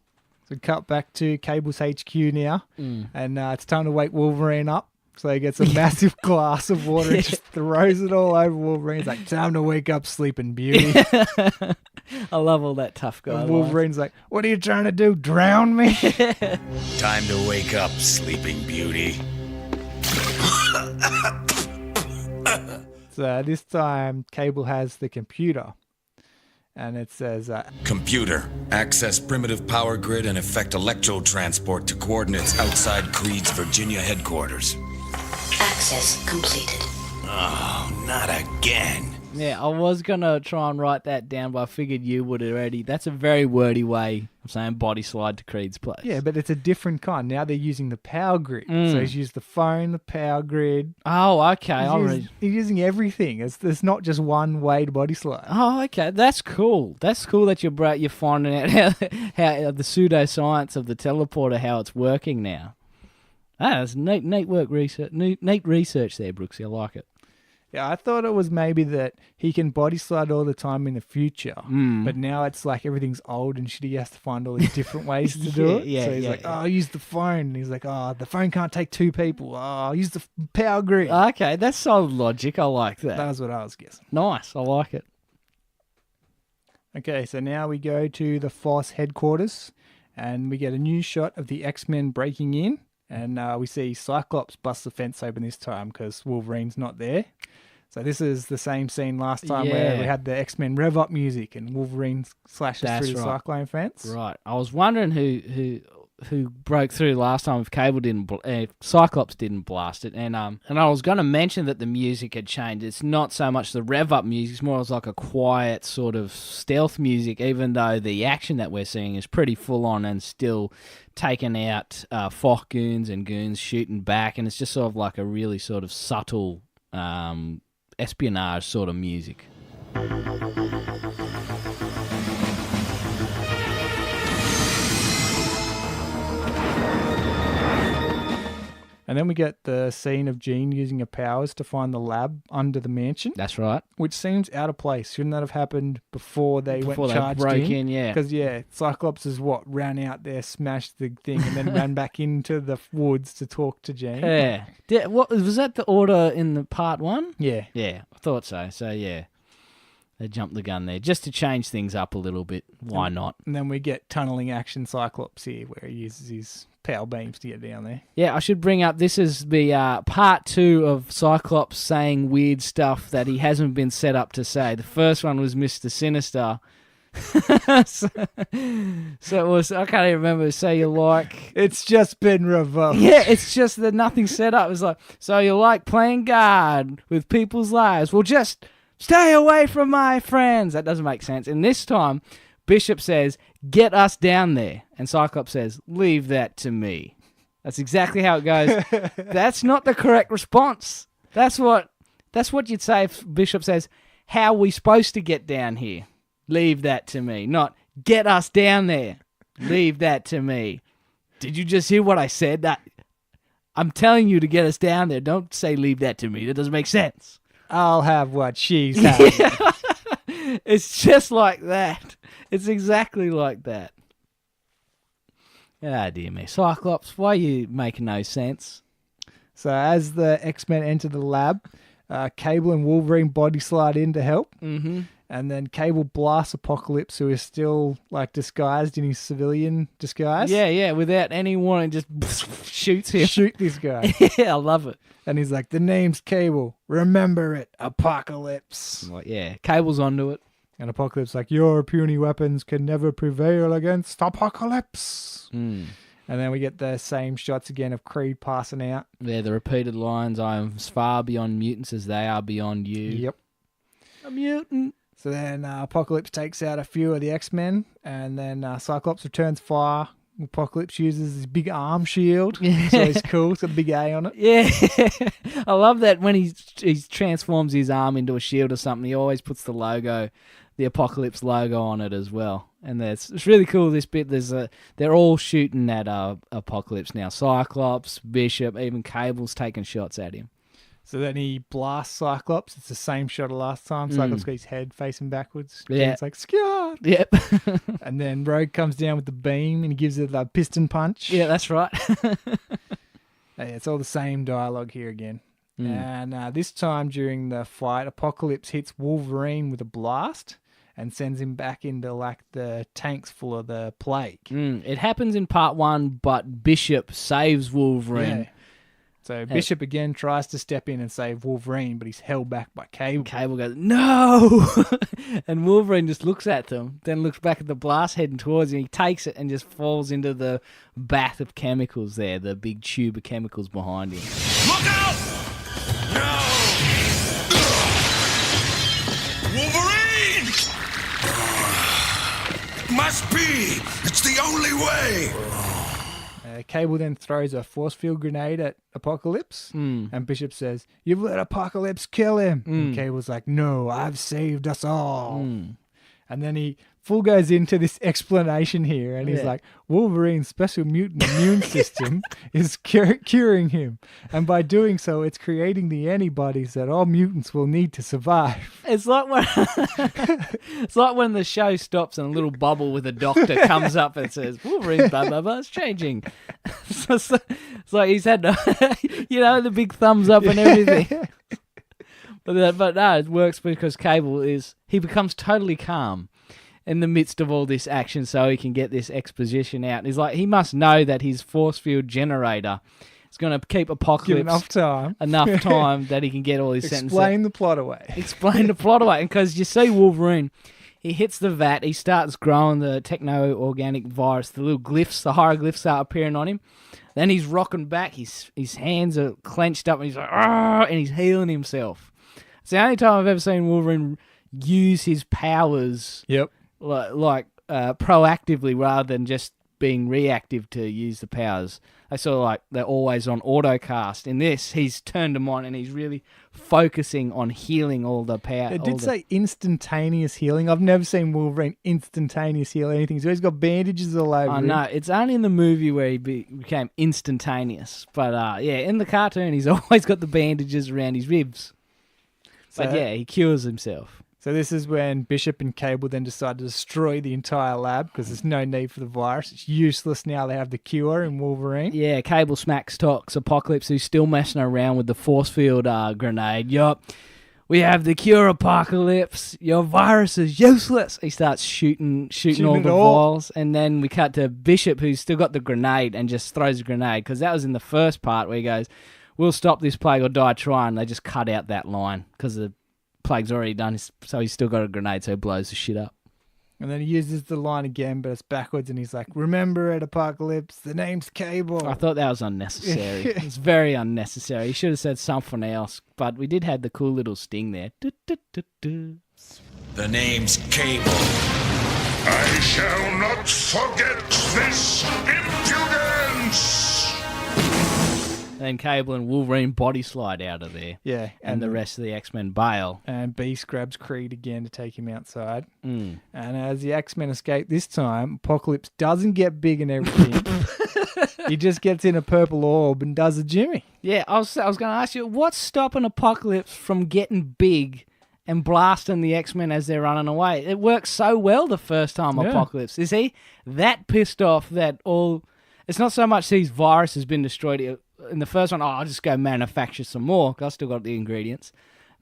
So cut back to Cable's HQ now, and it's time to wake Wolverine up. So he gets a massive glass of water and just throws it all over Wolverine. He's like, time to wake up, Sleeping Beauty. I love all that tough guy. And Wolverine's like, what are you trying to do, drown me? Time to wake up, Sleeping Beauty. So this time, Cable has the computer. And it says... Computer, access primitive power grid and effect electro-transport to coordinates outside Creed's Virginia headquarters. Access completed. Oh, not again. Yeah, I was going to try and write that down, but I figured you would already. That's a very wordy way of saying body slide to Creed's place. Yeah, but it's a different kind. Now they're using the power grid. So he's used the phone, the power grid. Oh, okay. He's using everything. There's not just one way to body slide. Oh, okay. That's cool. That's cool that you're finding out how the pseudoscience of the teleporter, how it's working now. That's neat work research. Neat research there, Brooksy. I like it. Yeah, I thought it was maybe that he can body slide all the time in the future, but now it's like everything's old and shit. He has to find all these different ways to do it. Yeah, so he's oh, I'll use the phone. And he's like, oh, the phone can't take 2 people. Oh, I'll use the power grid. Okay, that's solid logic. I like that. That was what I was guessing. Nice. I like it. Okay, so now we go to the Force headquarters, and we get a new shot of the X-Men breaking in, and we see Cyclops bust the fence open this time because Wolverine's not there. So this is the same scene last time where we had the X-Men rev up music and Wolverine slashes through the cyclone fence. Right. I was wondering who broke through last time if Cyclops didn't blast it, and I was going to mention that the music had changed. It's not so much the rev up music; it's more as like a quiet sort of stealth music. Even though the action that we're seeing is pretty full on and still taking out Fock goons and goons shooting back, and it's just sort of like a really sort of subtle espionage sort of music. And then we get the scene of Jean using her powers to find the lab under the mansion. That's right. Which seems out of place. Shouldn't that have happened before they charged broke in? Yeah. Because, Cyclops is ran out there, smashed the thing, and then ran back into the woods to talk to Jean. Yeah. What was that the order in the part 1? Yeah. Yeah, I thought so. So, yeah. They jumped the gun there just to change things up a little bit. Why not? And then we get tunneling action Cyclops here where he uses his power beams to get down there. Yeah, I should bring up, this is the part 2 of Cyclops saying weird stuff that he hasn't been set up to say. The first one was Mr. Sinister. so it was, I can't even remember, so you like... It's just been revoked. Yeah, it's just that nothing set up. It's like, so you like playing guard with people's lives. Well, just stay away from my friends. That doesn't make sense. And this time, Bishop says, get us down there. And Cyclops says, leave that to me. That's exactly how it goes. That's not the correct response. That's what you'd say if Bishop says, how are we supposed to get down here? Leave that to me. Not, get us down there. Leave that to me. Did you just hear what I said? That I'm telling you to get us down there. Don't say leave that to me. That doesn't make sense. I'll have what she's having. Yeah. It's just like that. It's exactly like that. Ah, dear me. Cyclops, why are you making no sense? So as the X-Men enter the lab, Cable and Wolverine body slide in to help. Mm-hmm. And then Cable blasts Apocalypse, who is still disguised in his civilian disguise. Yeah, without any warning, just shoots him. Shoot this guy. Yeah, I love it. And he's like, the name's Cable. Remember it, Apocalypse. Like, yeah, Cable's onto it. And Apocalypse like, your puny weapons can never prevail against Apocalypse. Mm. And then we get the same shots again of Creed passing out. Yeah, the repeated lines, I am as far beyond mutants as they are beyond you. Yep. A mutant. So then Apocalypse takes out a few of the X-Men, and then Cyclops returns fire. Apocalypse uses his big arm shield, so it's cool. It's got a big A on it. Yeah, I love that when he transforms his arm into a shield or something, he always puts the logo, the Apocalypse logo on it as well. And it's really cool, this bit. They're all shooting at Apocalypse now. Cyclops, Bishop, even Cable's taking shots at him. So then he blasts Cyclops. It's the same shot of last time. Cyclops got his head facing backwards. Yeah. It's like, scared. Yep. And then Rogue comes down with the beam and he gives it the piston punch. Yeah, that's right. It's all the same dialogue here again. And this time during the fight, Apocalypse hits Wolverine with a blast and sends him back into the tanks full of the plague. It happens in part 1, but Bishop saves Wolverine. Yeah. So Bishop again tries to step in and save Wolverine, but he's held back by Cable. Cable goes, no! And Wolverine just looks at them, then looks back at the blast heading towards him. He takes it and just falls into the bath of chemicals there, the big tube of chemicals behind him. Look out! No! Wolverine! Must be! It's the only way! Cable then throws a force field grenade at Apocalypse, and Bishop says, "You've let Apocalypse kill him." And Cable's like, "No, I've saved us all." And then he full goes into this explanation here, and he's like, Wolverine's special mutant immune system is curing him. And by doing so, it's creating the antibodies that all mutants will need to survive. It's like when it's like when the show stops and a little bubble with a doctor comes up and says, Wolverine's blah, blah, blah, it's changing. It's like he's had, the big thumbs up and everything. But no, it works because Cable he becomes totally calm in the midst of all this action so he can get this exposition out. And he's like, he must know that his force field generator is going to keep Apocalypse enough time that he can get all his sentences. Explain the plot away. Explain the plot away. Because you see Wolverine, he hits the vat, he starts growing the techno-organic virus, the little glyphs, the hieroglyphs start appearing on him. Then he's rocking back, his hands are clenched up, and he's like, "Argh!" and he's healing himself. It's the only time I've ever seen Wolverine use his powers proactively rather than just being reactive to use the powers. They sort of like they're always on autocast. In this, he's turned them on and he's really focusing on healing all the power. It did say instantaneous healing. I've never seen Wolverine instantaneous heal anything. So he's got bandages all over him. No, it's only in the movie where he became instantaneous. But in the cartoon, he's always got the bandages around his ribs. But he cures himself. So this is when Bishop and Cable then decide to destroy the entire lab because there's no need for the virus. It's useless now. They have the cure in Wolverine. Yeah, Cable smacks talks Apocalypse, who's still messing around with the force field grenade. Yup, we have the cure, Apocalypse. Your virus is useless. He starts shooting all the vials. And then we cut to Bishop, who's still got the grenade and just throws a grenade. Because that was in the first part where he goes, we'll stop this plague or die trying. They just cut out that line because the plague's already done, so he's still got a grenade, so he blows the shit up. And then he uses the line again, but it's backwards, and he's like, remember it, Apocalypse, the name's Cable. I thought that was unnecessary. It's very unnecessary. He should have said something else, but we did have the cool little sting there. The name's Cable. I shall not forget this impudence! And Cable and Wolverine body slide out of there. Yeah. And the rest of the X-Men bail. And Beast grabs Creed again to take him outside. Mm. And as the X-Men escape this time, Apocalypse doesn't get big and everything. He just gets in a purple orb and does a Jimmy. Yeah, I was going to ask you, what's stopping Apocalypse from getting big and blasting the X-Men as they're running away? It worked so well the first time, Apocalypse. Is he that pissed off that all... It's not so much his virus has been destroyed. In the first one, I'll just go manufacture some more because I still got the ingredients.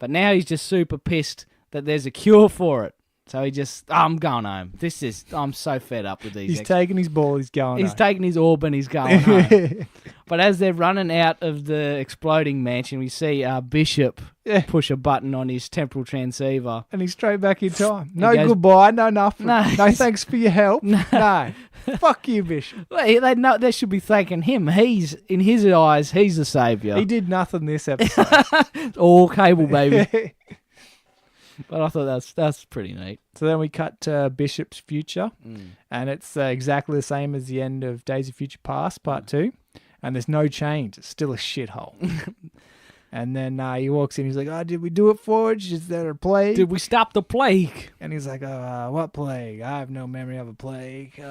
But now he's just super pissed that there's a cure for it. So he just, I'm going home. I'm so fed up with these. He's taking his ball, he's going home. He's taking his orb and he's going home. But as they're running out of the exploding mansion, we see Bishop push a button on his temporal transceiver. And he's straight back in time. No goodbye, no nothing. No thanks for your help. No. Fuck you, Bishop. Well, they should be thanking him. In his eyes, he's the saviour. He did nothing this episode. All Cable, baby. But I thought that's pretty neat. So then we cut to Bishop's future, and it's exactly the same as the end of Days of Future Past, Part 2, and there's no change. It's still a shithole. And then he walks in, he's like, did we do it, Forge? Is there a plague? Did we stop the plague? And he's like, what plague? I have no memory of a plague.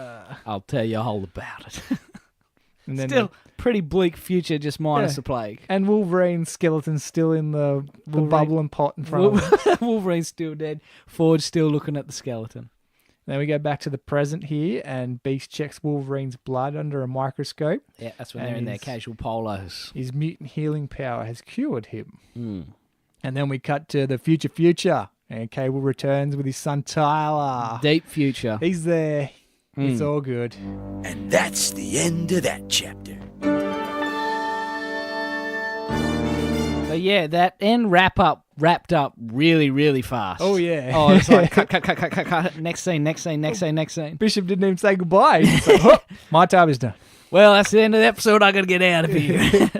I'll tell you all about it. And then still, pretty bleak future, just minus the plague. And Wolverine's skeleton's still in the bubbling pot in front of him. Wolverine's still dead. Forge still looking at the skeleton. Then we go back to the present here, and Beast checks Wolverine's blood under a microscope. Yeah, that's when they're in their casual polos. His mutant healing power has cured him. And then we cut to the future, and Cable returns with his son Tyler. Deep future. He's there. It's all good. And that's the end of that chapter. So yeah, that end wrapped up really, really fast. Oh yeah. Oh, it's like cut. Next scene. Bishop didn't even say goodbye. He's like, my time is done. Well, that's the end of the episode. I gotta get out of here.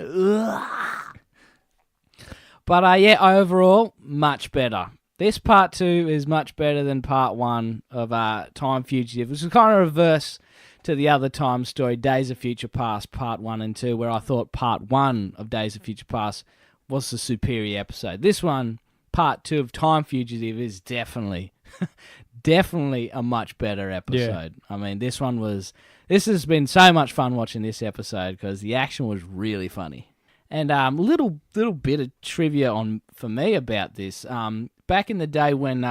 But overall, much better. This part 2 is much better than part 1 of Time Fugitives, which is kind of reverse to the other time story, Days of Future Past, part 1 and 2, where I thought part 1 of Days of Future Past was the superior episode. This one, part 2 of Time Fugitive, is definitely definitely a much better episode. I mean, this has been so much fun watching this episode because the action was really funny. And little bit of trivia for me about this. Back in the day when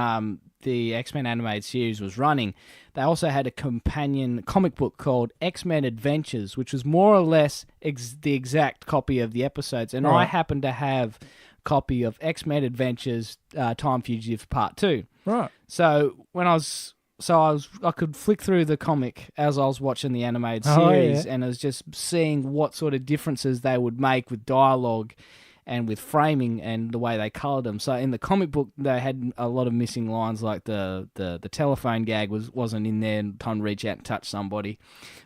the X-Men animated series was running, they also had a companion comic book called X-Men Adventures, which was more or less the exact copy of the episodes. And I happened to have a copy of X-Men Adventures Time Fugitives Part 2. Right. So I could flick through the comic as I was watching the animated series, and I was just seeing what sort of differences they would make with dialogue and with framing and the way they coloured them. So in the comic book, they had a lot of missing lines, like the telephone gag wasn't in there, and time to reach out and touch somebody.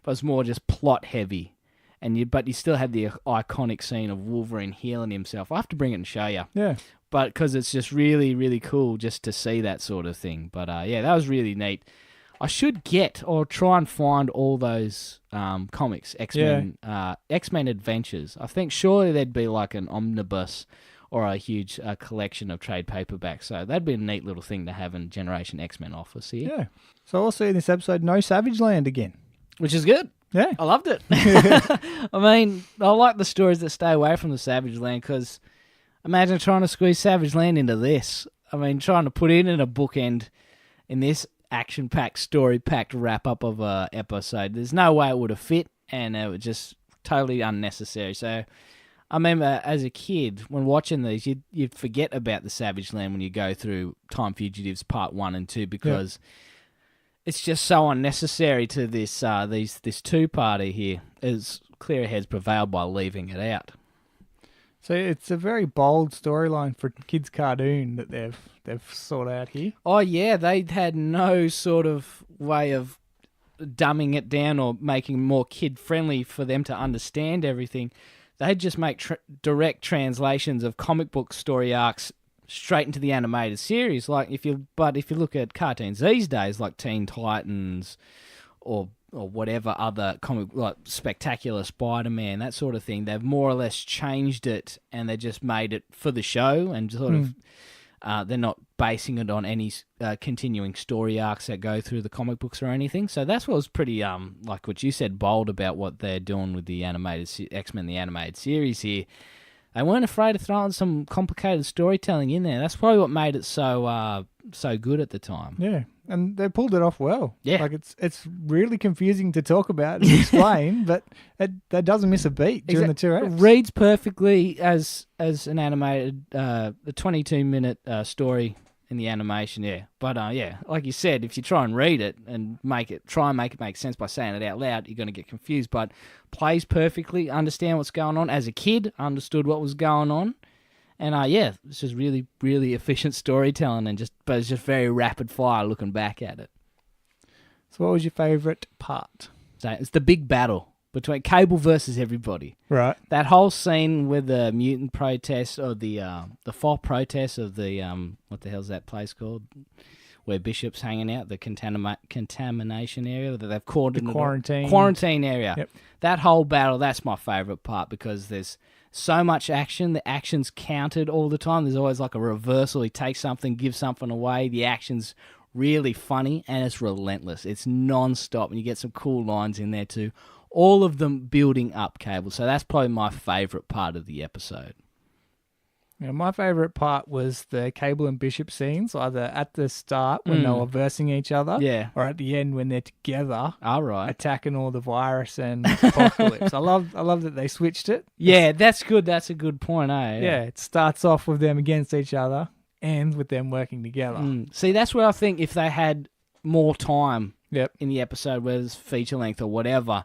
But it was more just plot heavy. But you still had the iconic scene of Wolverine healing himself. I have to bring it and show you. Yeah. But because it's just really, really cool just to see that sort of thing. But that was really neat. I should get or try and find all those comics, X-Men Adventures. I think surely there'd be like an omnibus or a huge collection of trade paperbacks. So that'd be a neat little thing to have in Generation X-Men office here. Yeah. So also in this episode, no Savage Land again. Which is good. Yeah. I loved it. I mean, I like the stories that stay away from the Savage Land because imagine trying to squeeze Savage Land into this. I mean, trying to put it in a bookend in this action-packed, story-packed wrap-up of a episode. There's no way it would have fit, and it was just totally unnecessary. So I remember as a kid, when watching these, you'd forget about the Savage Land when you go through Time Fugitives Part 1 and 2 because it's just so unnecessary to this two-parter here. As clearer heads prevailed by leaving it out. So it's a very bold storyline for kids' cartoon that they've sought out here. Oh yeah, they had no sort of way of dumbing it down or making more kid-friendly for them to understand everything. They'd just make direct translations of comic book story arcs straight into the animated series. Like if you look at cartoons these days, like Teen Titans or whatever other comic, like Spectacular Spider-Man, that sort of thing, they've more or less changed it and they just made it for the show and sort of they're not basing it on any continuing story arcs that go through the comic books or anything. So that's what was pretty, like what you said, bold about what they're doing with the animated X-Men, the animated series here. They weren't afraid to throw in some complicated storytelling in there. That's probably what made it so good at the time. Yeah, and they pulled it off well. Yeah. Like it's really confusing to talk about and explain, but that doesn't miss a beat during the 2 acts. It reads perfectly as an animated, the 22-minute story in the animation, yeah. But like you said, if you try and read it and make it make sense by saying it out loud, you're going to get confused. But plays perfectly, understand what's going on. As a kid, understood what was going on. And it's just really, really efficient storytelling but it's just very rapid fire looking back at it. So what was your favourite part? So it's the big battle between Cable versus everybody. Right. That whole scene with the mutant protest or the fall protest of the what the hell's that place called? Where Bishop's hanging out, the contamination area that they've called in the quarantine area. Yep. That whole battle, that's my favourite part because there's so much action. The action's counted all the time. There's always like a reversal. He takes something, gives something away. The action's really funny and it's relentless. It's non-stop and you get some cool lines in there too. All of them building up Cable. So that's probably my favourite part of the episode. Yeah, my favourite part was the Cable and Bishop scenes, either at the start when they were versing each other, or at the end when they're together, attacking all the virus and apocalypse. I love that they switched it. Yeah, that's good. That's a good point, eh? Yeah, it starts off with them against each other, ends with them working together. See, that's where I think if they had more time in the episode, whether it's feature length or whatever,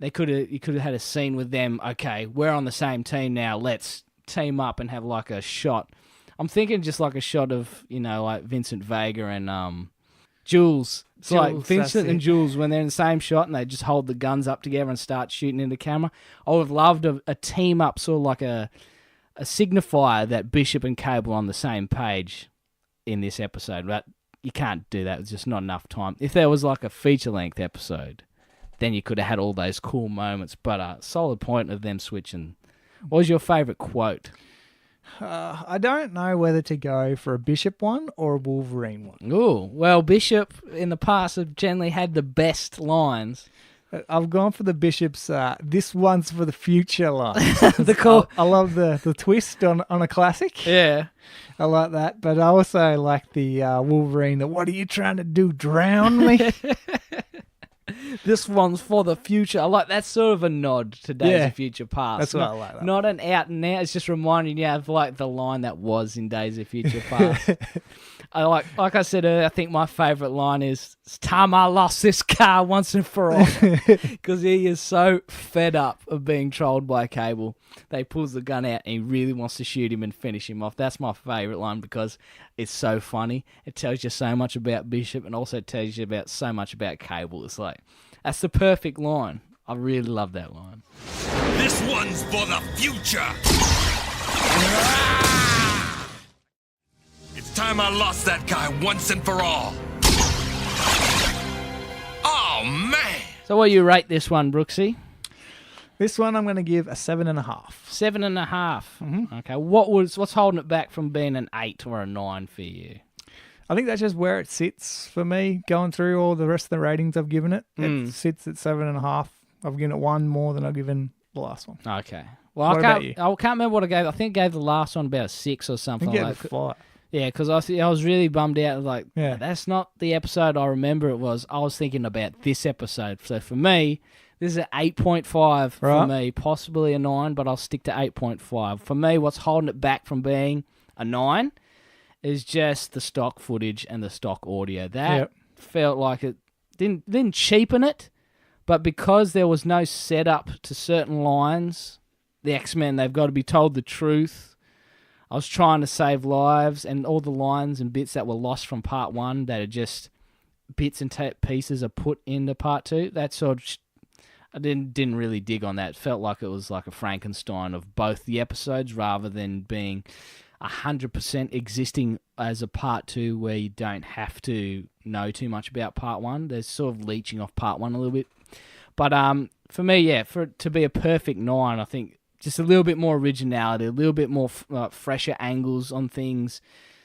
you could have had a scene with them. Okay, we're on the same team now. Let's team up and have like a shot. I'm thinking just like a shot of, like Vincent Vega and Jules. It's like Vincent and Jules when they're in the same shot and they just hold the guns up together and start shooting into camera. I would have loved a team up, sort of like a signifier that Bishop and Cable are on the same page in this episode. But you can't do that. It's just not enough time. If there was like a feature-length episode, then you could have had all those cool moments. But a solid point of them switching. What was your favourite quote? I don't know whether to go for a Bishop one or a Wolverine one. Ooh, well, Bishop in the past have generally had the best lines. I've gone for the Bishop's this one's for the future line. I love the twist on a classic. Yeah. I like that. But I also like the Wolverine, what are you trying to do, drown me? This one's for the future. I like that's sort of a nod to Days of Future Past. That's what I like. Not an out and out. It's just reminding you of like the line that was in Days of Future Past. I like I said earlier, I think my favourite line is, "It's time I lost this car once and for all," because he is so fed up of being trolled by Cable that he pulls the gun out and he really wants to shoot him and finish him off. That's my favourite line because it's so funny. It tells you so much about Bishop and also tells you about so much about Cable. It's like, that's the perfect line. I really love that line. This one's for the future. It's time I lost that guy once and for all. Oh, man. So what do you rate this one, Brooksy? This one I'm going to give a 7.5. 7.5. Mm-hmm. Okay. What's holding it back from being an 8 or a 9 for you? I think that's just where it sits for me. Going through all the rest of the ratings I've given it, it sits at 7.5. I've given it one more than I've given the last one. Okay. Well, What about you? I can't remember what I gave. I think I gave the last one about a 6 or something. I think like it was 5. Yeah, because I was really bummed out. Like, that's not the episode I remember it was. I was thinking about this episode. So for me, this is an 8.5 for me, possibly a 9, but I'll stick to 8.5. For me, what's holding it back from being a 9 is just the stock footage and the stock audio. That felt like it didn't cheapen it, but because there was no setup to certain lines, the X-Men, they've got to be told the truth. I was trying to save lives, and all the lines and bits that were lost from part 1 that are just bits and pieces are put into part 2. That sort of, I didn't really dig on that. It felt like it was like a Frankenstein of both the episodes rather than being 100% existing as a part 2 where you don't have to know too much about part 1. There's sort of leeching off part 1 a little bit. But for me, for it to be a perfect 9, I think just a little bit more originality, a little bit more fresher angles on things,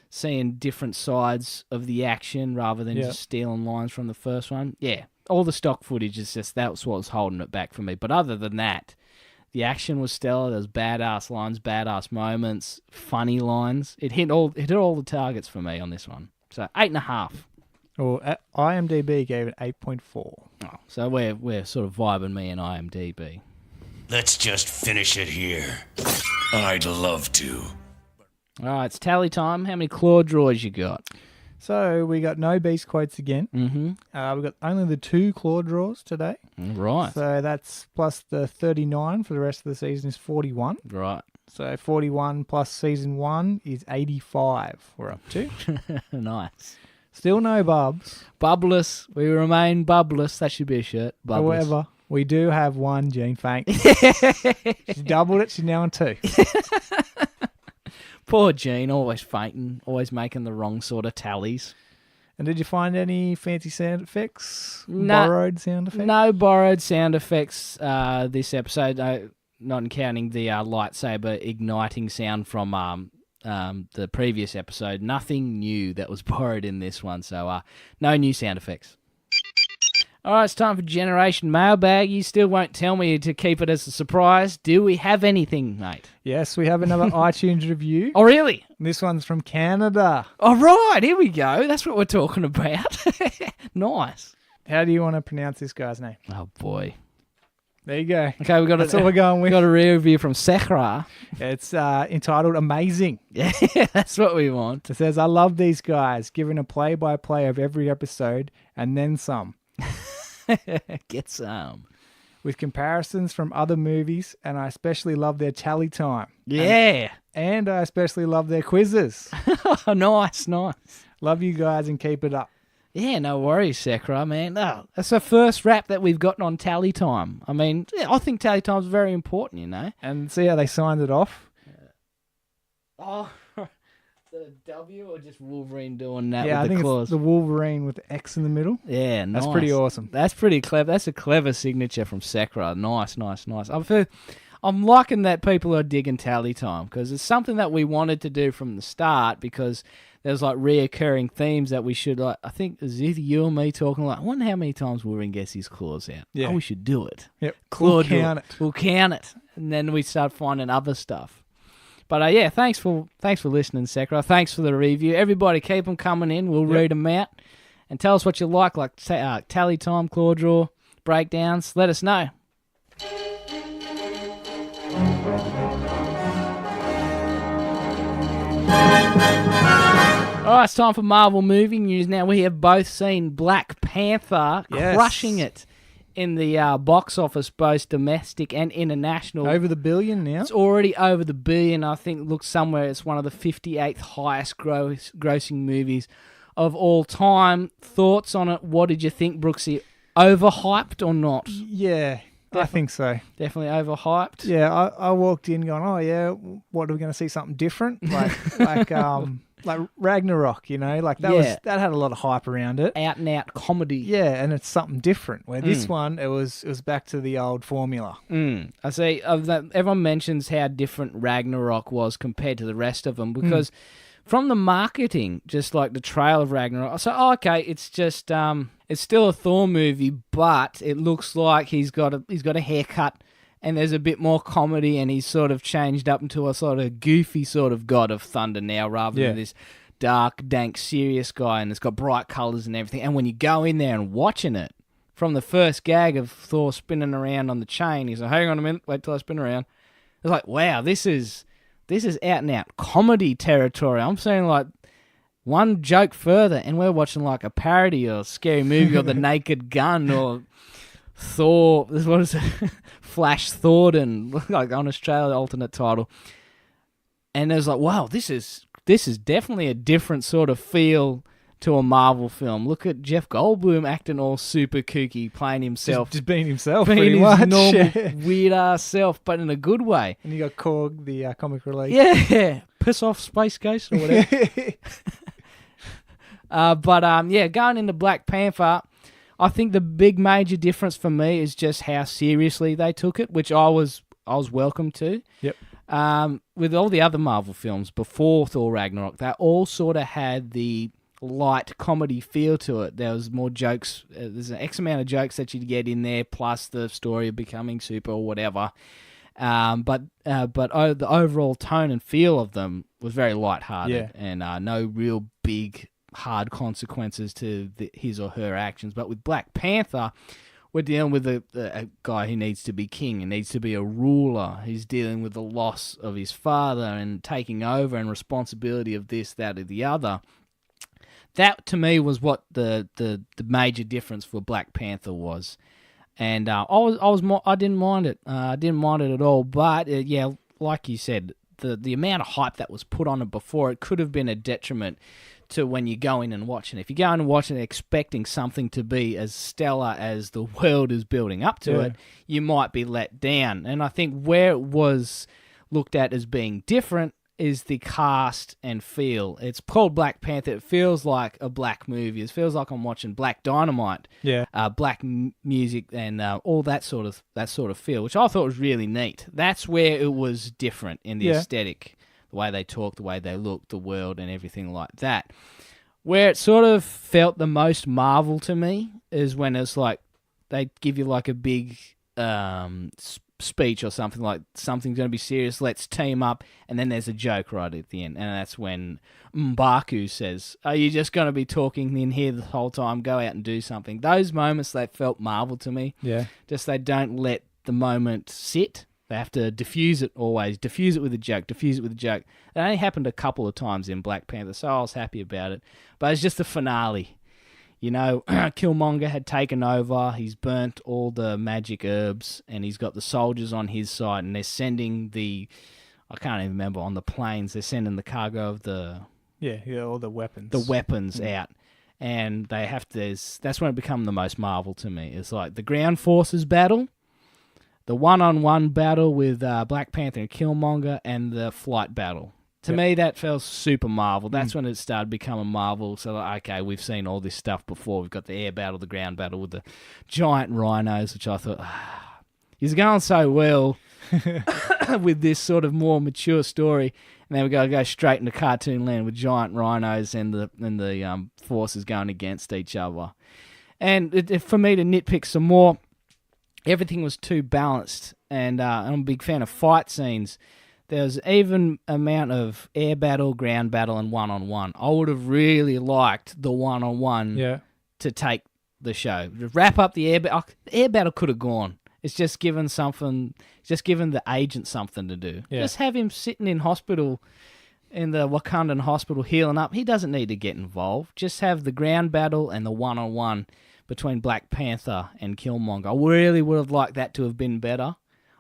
seeing different sides of the action rather than just stealing lines from the first one. Yeah, all the stock footage is just, that's what was holding it back for me. But other than that, the action was stellar. There was badass lines, badass moments, funny lines. It hit all the targets for me on this one. So 8.5. Well, IMDb gave it 8.4. Oh, so we're sort of vibing me and IMDb. Let's just finish it here. I'd love to. All right, it's tally time. How many claw drawers you got? So we got no beast quotes again. Mm-hmm. We got only the 2 claw draws today. Right. So that's plus the 39 for the rest of the season is 41. Right. So 41 plus season 1 is 85 we're up to. Nice. Still no bubs. Bubbless. We remain bubbless. That should be a shirt. Bubbless. However, we do have one Jean faint. She's doubled it. She's now on 2. Poor Jean, always fainting, always making the wrong sort of tallies. And did you find any fancy sound effects? No, borrowed sound effects? No borrowed sound effects this episode, not counting the lightsaber igniting sound from the previous episode. Nothing new that was borrowed in this one, so no new sound effects. All right, it's time for Generation Mailbag. You still won't tell me to keep it as a surprise. Do we have anything, mate? Yes, we have another iTunes review. Oh, really? This one's from Canada. All right, here we go. That's what we're talking about. Nice. How do you want to pronounce this guy's name? Oh, boy. There you go. Okay, that's all we're going with. We got a review from Sekra. It's entitled Amazing. Yeah, that's what we want. It says, I love these guys, giving a play-by-play of every episode and then some. Get some. With comparisons from other movies, and I especially love their tally time. Yeah. And I especially love their quizzes. Nice. Love you guys and keep it up. Yeah, no worries, Sekra, man. Oh, that's the first rap that we've gotten on tally time. I mean, I think tally time's very important, you know. And see how they signed it off? Oh, the W or just Wolverine doing that with the claws? It's the Wolverine with the X in the middle. Yeah, nice. That's pretty awesome. That's pretty clever. That's a clever signature from Sekra. Nice. I'm liking that people are digging Tally Time because it's something that we wanted to do from the start because there's like reoccurring themes that we should like. I think it was either you or me talking like, I wonder how many times Wolverine gets his claws out. Yeah. Oh, we should do it. Yep. Claw We'll do count it. We'll count it. And then we start finding other stuff. But yeah, thanks for listening, Sekra. Thanks for the review. Everybody keep them coming in. We'll read them out. And tell us what you like Tally Time, Claw Draw, breakdowns. Let us know. All right, it's time for Marvel movie news. Now, we have both seen Black Panther crushing it in the box office, both domestic and international. Over the $1 billion now? It's already over the $1 billion. I think, look, somewhere it's one of the 58th highest grossing movies of all time. Thoughts on it? What did you think, Brooksy? Overhyped or not? Yeah, I think so. Definitely overhyped. Yeah, I walked in going, oh yeah, what are we going to see? Something different, like Ragnarok, you know, like that had a lot of hype around it. Out and out comedy. Yeah, and it's something different. Where this one, it was back to the old formula. I see. Everyone mentions how different Ragnarok was compared to the rest of them because from the marketing, just like the trail of Ragnarok, so okay, it's just it's still a Thor movie, but it looks like he's got a haircut. And there's a bit more comedy, and he's sort of changed up into a sort of goofy sort of god of thunder now, rather than this dark, dank, serious guy, and it's got bright colours and everything. And when you go in there and watching it, from the first gag of Thor spinning around on the chain, he's like, hang on a minute, wait till I spin around. It's like, wow, this is out and out comedy territory. I'm saying like one joke further, and we're watching like a parody or a scary movie or The Naked Gun or Thor, what is it? Flash Thornton, like on Australia, alternate title. And it was like, wow, this is definitely a different sort of feel to a Marvel film. Look at Jeff Goldblum acting all super kooky, playing himself. Just being himself, being pretty his much. normal, weird-ass self, but in a good way. And you got Korg, the comic relief. Yeah, piss off Space Ghost or whatever. Going into Black Panther, I think the big major difference for me is just how seriously they took it, which I was welcome to. Yep. With all the other Marvel films before Thor Ragnarok, they all sort of had the light comedy feel to it. There was more jokes. There's an X amount of jokes that you'd get in there, plus the story of becoming super or whatever. But the overall tone and feel of them was very lighthearted and no real big hard consequences to his or her actions. But with Black Panther, we're dealing with a guy who needs to be king and needs to be a ruler. He's dealing with the loss of his father and taking over and responsibility of this, that, or the other. That to me was what the major difference for Black Panther was, and I didn't mind it. I didn't mind it at all. But like you said, the amount of hype that was put on it before, it could have been a detriment to when you go in and watch it. If you go in and watch it expecting something to be as stellar as the world is building up to it, you might be let down. And I think where it was looked at as being different is the cast and feel. It's called Black Panther. It feels like a black movie. It feels like I'm watching Black Dynamite. Yeah. Black music and all that sort of feel, which I thought was really neat. That's where it was different in the aesthetic. The way they talk, the way they look, the world, and everything like that. Where it sort of felt the most Marvel to me is when it's like they give you like a big speech or something like something's going to be serious, let's team up, and then there's a joke right at the end, and that's when M'Baku says, are you just going to be talking in here the whole time? Go out and do something. Those moments, they felt Marvel to me. Yeah. Just they don't let the moment sit. They have to diffuse it always. Diffuse it with a joke. Diffuse it with a joke. It only happened a couple of times in Black Panther, so I was happy about it. But it's just the finale. You know, Killmonger had taken over. He's burnt all the magic herbs, and he's got the soldiers on his side, and they're sending I can't even remember, on the planes, they're sending the cargo of all the weapons. The weapons out. And they have to, that's when it become the most Marvel to me. It's like the ground forces battle, the one-on-one battle with Black Panther and Killmonger, and the flight battle. To me, that felt super Marvel. That's when it started becoming Marvel. So, okay, we've seen all this stuff before. We've got the air battle, the ground battle with the giant rhinos, which I thought, he's going so well. with this sort of more mature story, and then we go straight into cartoon land with giant rhinos and the forces going against each other. And for me to nitpick some more, everything was too balanced, and I'm a big fan of fight scenes. There's even amount of air battle, ground battle, and one-on-one. I would have really liked the one-on-one to take the show. Wrap up the air battle. The air battle could have gone. It's just given the agent something to do. Yeah. Just have him sitting in hospital, in the Wakandan hospital, healing up. He doesn't need to get involved. Just have the ground battle and the one-on-one between Black Panther and Killmonger. I really would have liked that to have been better.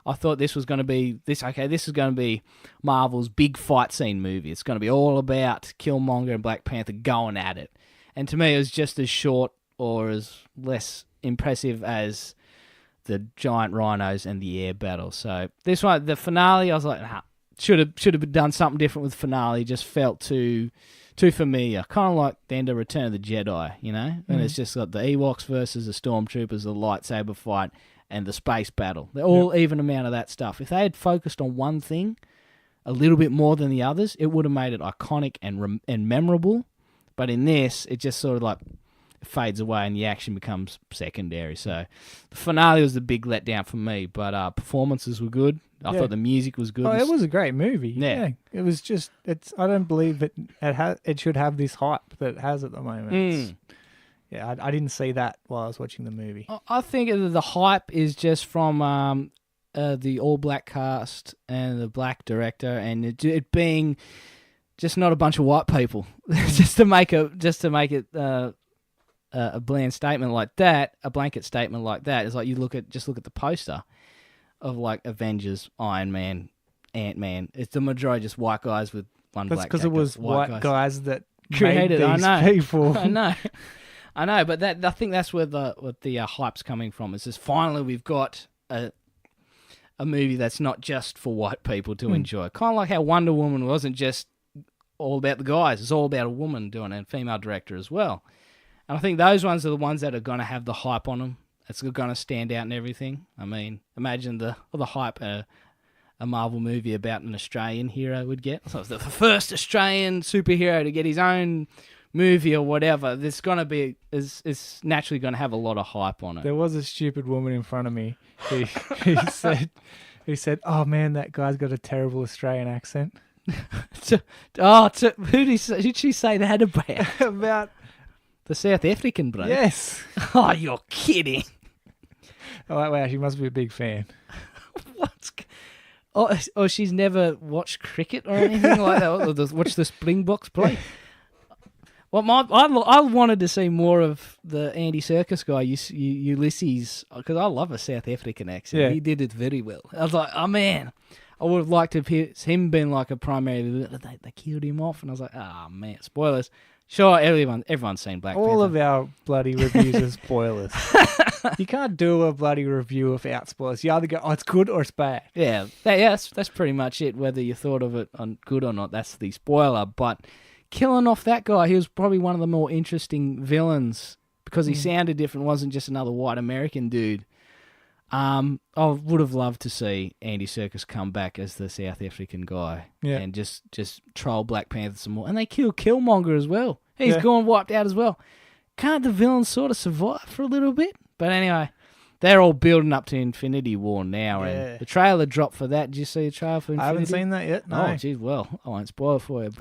I thought this was going to be this is going to be Marvel's big fight scene movie. It's going to be all about Killmonger and Black Panther going at it. And to me, it was just as short or as less impressive as the giant rhinos and the air battle. So this one, the finale, I was like, should have done something different with the finale. Just felt too familiar. Kind of like the end of Return of the Jedi, you know? And it's just got the Ewoks versus the Stormtroopers, the lightsaber fight, and the space battle. They're all even amount of that stuff. If they had focused on one thing a little bit more than the others, it would have made it iconic and memorable. But in this, it just sort of like fades away and the action becomes secondary. So the finale was the big letdown for me, but performances were good. I thought the music was good. Oh, it was a great movie. Yeah. It was just, I don't believe it should have this hype that it has at the moment. Yeah, I didn't see that while I was watching the movie. I think the hype is just from the all-black cast and the black director, and it being just not a bunch of white people. just to make it a bland statement like that, a blanket statement like that is like you look at the poster of like Avengers, Iron Man, Ant-Man. It's the majority just white guys with one black. That's because it was white guys that created these people. I know, but I think that's where the hype's coming from. It's just finally we've got a movie that's not just for white people to enjoy. Kind of like how Wonder Woman wasn't just all about the guys; it's all about a woman doing it, and a female director as well. And I think those ones are the ones that are going to have the hype on them. It's going to stand out and everything. I mean, imagine the hype a Marvel movie about an Australian hero would get. So it's the first Australian superhero to get his own movie or whatever. There's going to be is naturally going to have a lot of hype on it. There was a stupid woman in front of me who said, "Oh man, that guy's got a terrible Australian accent." Who did she say that about? About the South African bloke? Yes. Oh, you're kidding. Oh, wow, she must be a big fan. What? Oh, she's never watched cricket or anything like that? Or watched the Springboks play? Well, I wanted to see more of the Andy Serkis guy, Ulysses, because I love a South African accent. Yeah. He did it very well. I was like, oh man, I would have liked to have him been like a primary. They killed him off, and I was like, oh man, spoilers. Sure, everyone's seen Black Panther. All of our bloody reviews are spoilers. You can't do a bloody review without spoilers. You either go, oh, it's good or it's bad. Yeah, that's pretty much it. Whether you thought of it on good or not, that's the spoiler. But killing off that guy, he was probably one of the more interesting villains because he sounded different, wasn't just another white American dude. I would have loved to see Andy Serkis come back as the South African guy and just troll Black Panther some more. And they kill Killmonger as well. He's gone wiped out as well. Can't the villains sort of survive for a little bit? But anyway, they're all building up to Infinity War now. Yeah. And the trailer dropped for that. Did you see the trailer for Infinity? I haven't seen that yet, no. Oh, geez, well, I won't spoil it for you.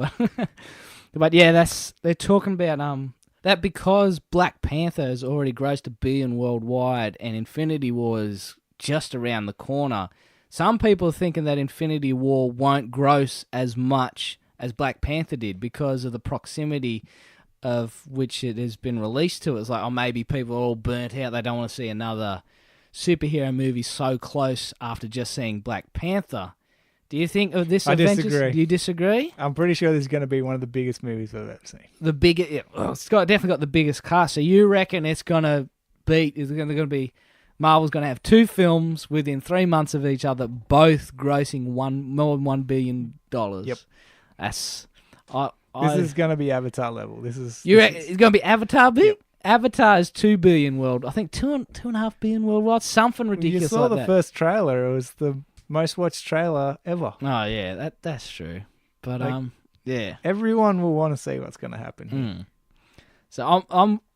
But yeah, they're talking about that because Black Panther has already grossed $1 billion worldwide and Infinity War is just around the corner. Some people are thinking that Infinity War won't gross as much as Black Panther did because of the proximity of which it has been released to. It's like, oh, maybe people are all burnt out. They don't want to see another superhero movie so close after just seeing Black Panther. Do you think of this? I disagree. Do you disagree? I'm pretty sure this is going to be one of the biggest movies I've ever seen. It's definitely got the biggest cast. So you reckon it's going to beat? Is it going to be? Marvel's going to have 2 films within 3 months of each other, both grossing more than $1 billion. Yep. That's. This is going to be Avatar level. It's going to be Avatar big? Yep. Avatar is $2 billion world. I think $2.5 billion worldwide. Something ridiculous. You saw like the that. first trailer. It was the most watched trailer ever. Oh yeah, that's true. But Like, yeah, Everyone will want to see what's going to happen here. So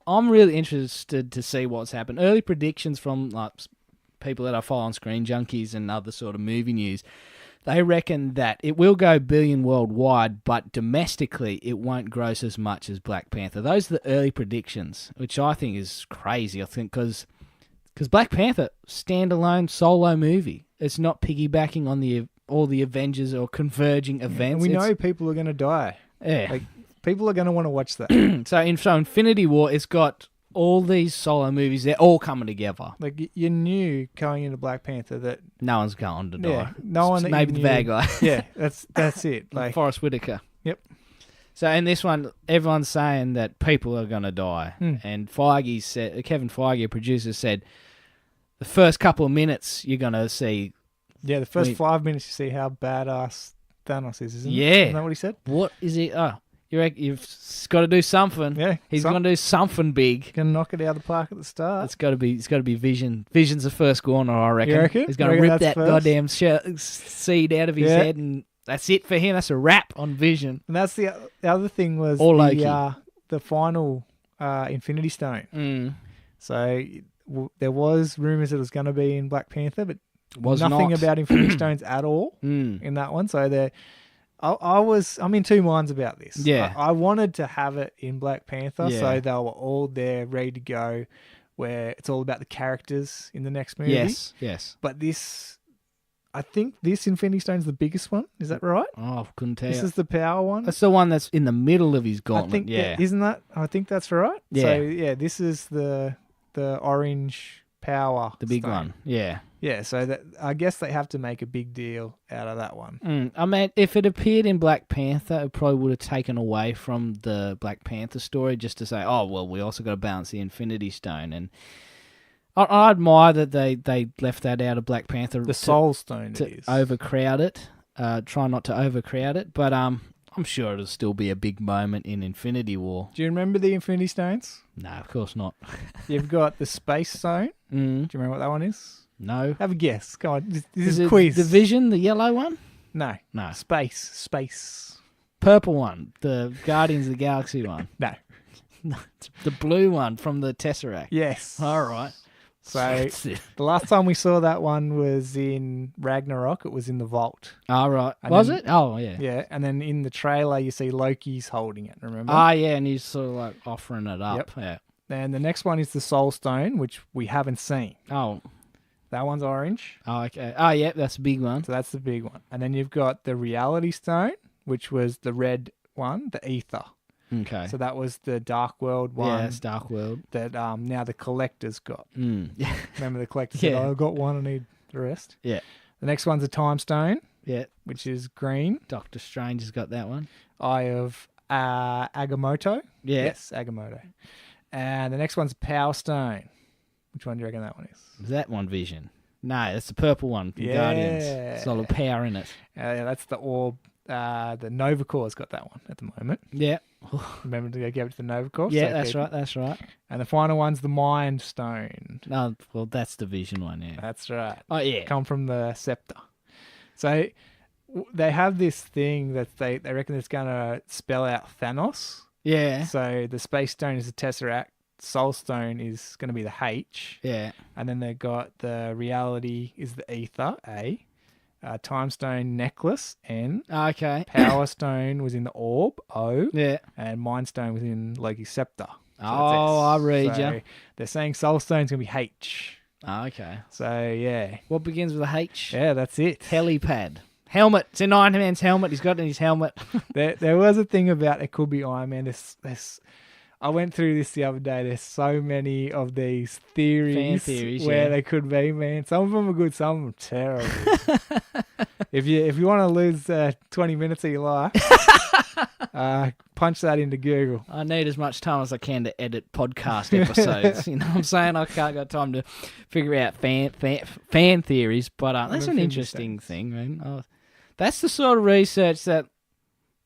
I'm really interested to see what's happened. Early predictions from like people that I follow on Screen Junkies and other sort of movie news, they reckon that it will go billion worldwide, but domestically it won't gross as much as Black Panther. Those are the early predictions, which I think is crazy. I think because Black Panther, standalone solo movie. It's not piggybacking on all the Avengers or converging events. And we know people are going to die. Yeah. Like, people are going to want to watch that. So Infinity War, it's got all these solo movies. They're all coming together. Like, you knew going into Black Panther that No one's going to die. yeah, no one that Maybe you the knew- bad guy. Yeah, that's it. Like, Forrest Whitaker. Yep. So in this one, everyone's saying that people are going to die. And Kevin Feige, a producer, said the first couple of minutes you're going to see. yeah, the first 5 minutes you see how badass Thanos is, isn't it? Yeah. Isn't that what he said? What is it? Oh, you've got to do something. Yeah, He's going to do something big. Gonna knock it out of the park at the start. It's got to be Vision. Vision's the first corner, I reckon. You reckon? He's going to You reckon rip that's that first? goddamn seed out of his head, and that's it for him. That's a wrap on Vision. And that's the other thing was Or Loki. the final Infinity Stone. So there was rumors it was going to be in Black Panther, but Was nothing not. about Infinity Stones at all in that one. So I'm in two minds about this. Yeah. I wanted to have it in Black Panther, Yeah. so they were all there, ready to go, where it's all about the characters in the next movie. Yes. But I think this Infinity Stone's the biggest one. Is that right? Oh, couldn't tell This you. is the power one. That's the one that's in the middle of his I gauntlet. think, yeah. isn't that? I think that's right. Yeah. So yeah, this is the orange power. The big stone. one. Yeah. Yeah. So that I guess they have to make a big deal out of that one. I mean, if it appeared in Black Panther, it probably would have taken away from the Black Panther story just to say, oh, well, we also got to balance the Infinity Stone. And I admire that they left that out of Black Panther. The Soul Stone to it is. overcrowd it. Try not to overcrowd it. But I'm sure it'll still be a big moment in Infinity War. Do you remember the Infinity Stones? No, of course not. You've got the Space Stone. Do you remember what that one is? No. Have a guess. Come on. This Is is a it quiz. the Vision, the yellow one? No. No. Space. Purple one, the Guardians of the Galaxy one. No. The blue one from the Tesseract. Yes. All right. So That's it. the last time we saw that one was in Ragnarok. It was in the vault. All right. And Was then- it? Oh, yeah. Yeah, and then in the trailer you see Loki's holding it. Remember? Ah, yeah, and he's sort of like offering it up. Yep. Yeah. And the next one is the Soul Stone, which we haven't seen. Oh. That one's orange. Oh, okay. Oh, yeah, that's a big one. So that's the big one. And then you've got the Reality Stone, which was the red one, the Ether. Okay. So that was the Dark World one. Yeah, it's Dark World. That now the Collector's got. Yeah. Remember the Collector said, Yeah. oh, I've got one, I need the rest. Yeah. The next one's a Time Stone, Yeah. which is green. Doctor Strange has got that one. Eye of Agamotto. Yeah. Yes, Agamotto. And the next one's Power Stone. Which one do you reckon that one is? Is that one Vision? No, that's the purple one from Yeah. Guardians. It's a lot of power in it. Yeah, that's the orb. The Nova Corps got that one at the moment. Yeah. Remember to give it to the Nova Corps? Yeah, So that's keep right. it. That's right. And the final one's the Mind Stone. No, well, that's the Vision one, yeah. That's right. Oh, yeah. Come from the scepter. So they have this thing that they reckon it's going to spell out Thanos. Yeah. So the Space Stone is the Tesseract. Soul Stone is going to be the H. Yeah. And then they've got the Reality is the Ether, A. Time Stone Necklace, N. Okay. Power Stone was in the Orb, O. Yeah. And Mind Stone was in Loki's Scepter. So Oh, I read so ya. They're saying Soul Stone's going to be H. Okay. So, yeah. What begins with a H? Yeah, that's it. Helipad. Helmet. It's an Iron Man's helmet. He's got it in his helmet. There was a thing about it could be Iron Man. I went through this the other day. There's so many of these theories, Fan theories, where yeah. they could be, man. Some of them are good, some of them are terrible. If you want to lose 20 minutes of your life, punch that into Google. I need as much time as I can to edit podcast episodes. You know what I'm saying? I can't got time to figure out fan theories, but that's an interesting thing, man. That's the sort of research that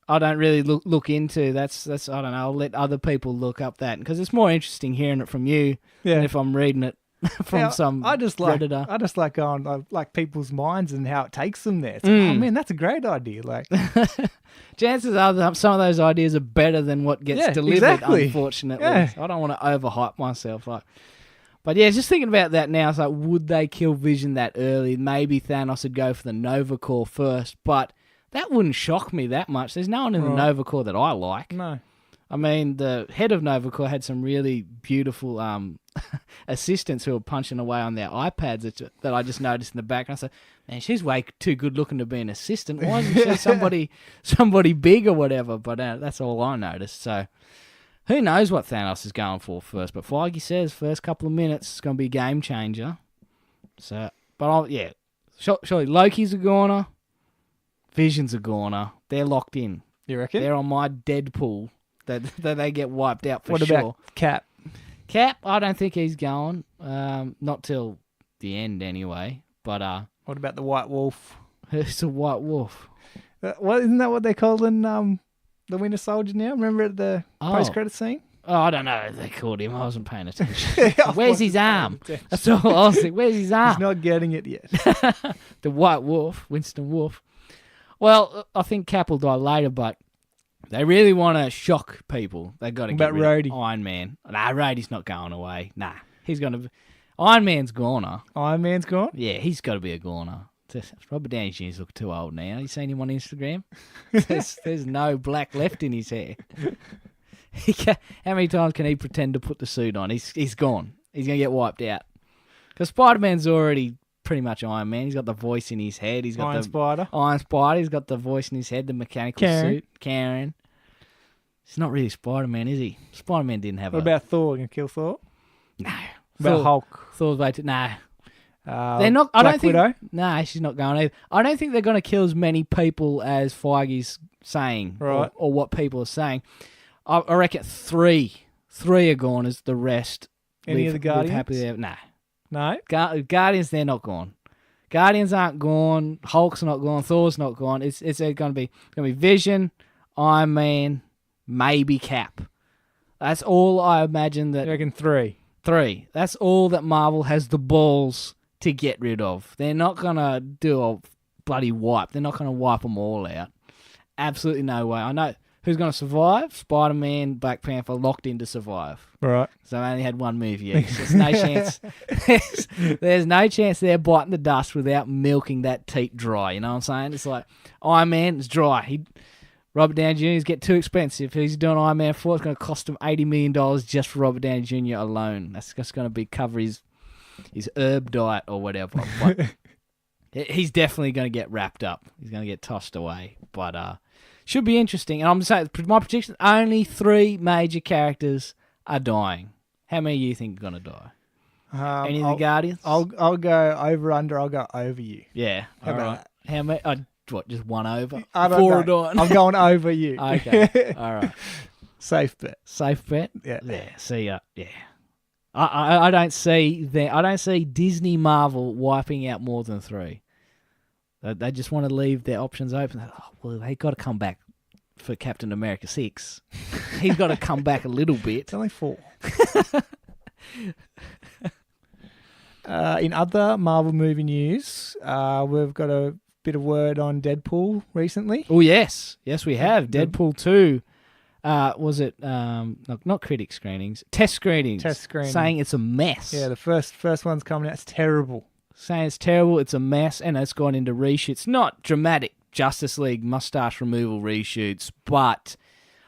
I don't really look into. That's I don't know. I'll let other people look up that because it's more interesting hearing it from you than if I'm reading it from some I just like going like people's minds and how it takes them there. It's like, oh man, that's a great idea. Like, chances are that some of those ideas are better than what gets delivered. Exactly. Unfortunately, Yeah. I don't want to overhype myself. But yeah, just thinking about that now, it's like, would they kill Vision that early? Maybe Thanos would go for the Nova Corps first, but that wouldn't shock me that much. There's no one in the Nova Corps that I like. no. I mean, the head of Nova Corps had some really beautiful assistants who were punching away on their iPads that I just noticed in the background. So, man, she's way too good looking to be an assistant. Why isn't she somebody big or whatever? But that's all I noticed. So, who knows what Thanos is going for first? But Feige says first couple of minutes it's going to be a game changer. So, but surely Loki's a goner, Vision's a goner. They're locked in. You reckon? They're on my Deadpool. That they get wiped out for what sure. about Cap? Cap, I don't think he's going. Not till the end anyway. But What about the White Wolf? it's a White Wolf. Isn't that what they call in the Winter Soldier now? Remember at the post-credit scene? Oh, I don't know. They called him. I wasn't paying attention. Where's his arm? That's all I was thinking. Where's his arm? He's not getting it yet. The White Wolf, Winston Wolf. Well, I think Cap will die later, but they really want to shock people. They got to get rid of Iron Man. Nah, Rhodey's not going away. Nah, he's going to. Iron Man's goner. Iron Man's gone? Yeah, he's got to be a goner. Robert Downey Jr.'s look too old now. You seen him on Instagram? There's no black left in his hair. How many times can he pretend to put the suit on? He's gone. He's going to get wiped out. Because Spider-Man's already pretty much Iron Man. He's got the voice in his head. He's got Iron Spider. Iron Spider. He's got the voice in his head, the mechanical suit. Karen. He's not really Spider-Man, is he? Spider-Man didn't have What about Thor? Gonna kill Thor? No. About Hulk? Thor's way too... No. They're not... I Black don't think... Widow? No, she's not going either. I don't think they're going to kill as many people as Feige's saying. Right. Or what people are saying. I reckon three are gone as the rest. Any of the Guardians? Happy there. No. No? Guardians, they're not gone. Guardians aren't gone. Hulk's not gone. Thor's not gone. It's going to be Vision, Iron Man, maybe Cap. That's all I imagine that... You reckon 3? 3. That's all that Marvel has the balls to get rid of. They're not going to do a bloody wipe. They're not going to wipe them all out. Absolutely no way. I know who's going to survive. Spider-Man, Black Panther, locked in to survive. Right. So I only had one movie each. There's no chance. There's no chance they're biting the dust without milking that teat dry. You know what I'm saying? It's like Iron Man is dry. Robert Downey Jr. is get too expensive. If he's doing Iron Man 4, it's going to cost him $80 million just for Robert Downey Jr. alone. That's just going to be cover his herb diet or whatever. But he's definitely going to get wrapped up. He's going to get tossed away. But should be interesting. And I'm saying my prediction: only 3 major characters are dying. How many do you think are going to die? Any of the Guardians? I'll go over under. I'll go over you. Yeah. How about that? How many? What? Just one over? I don't 4 are know. dying. I'm going over you. Okay. All right. Safe bet. Safe bet. Yeah. Yeah. See ya. Yeah. I don't see Disney Marvel wiping out more than 3. They just want to leave their options open. Oh, well, they got to come back for Captain America 6. He's got to come back a little bit. It's only 4. In other Marvel movie news, we've got a bit of word on Deadpool recently. Oh, yes. Yes, we have. Deadpool 2. Was it not critic screenings? Test screenings. Saying it's a mess. Yeah, the first one's coming out. It's terrible. Saying it's terrible, it's a mess, and it's gone into reshoots. Not dramatic Justice League mustache removal reshoots, but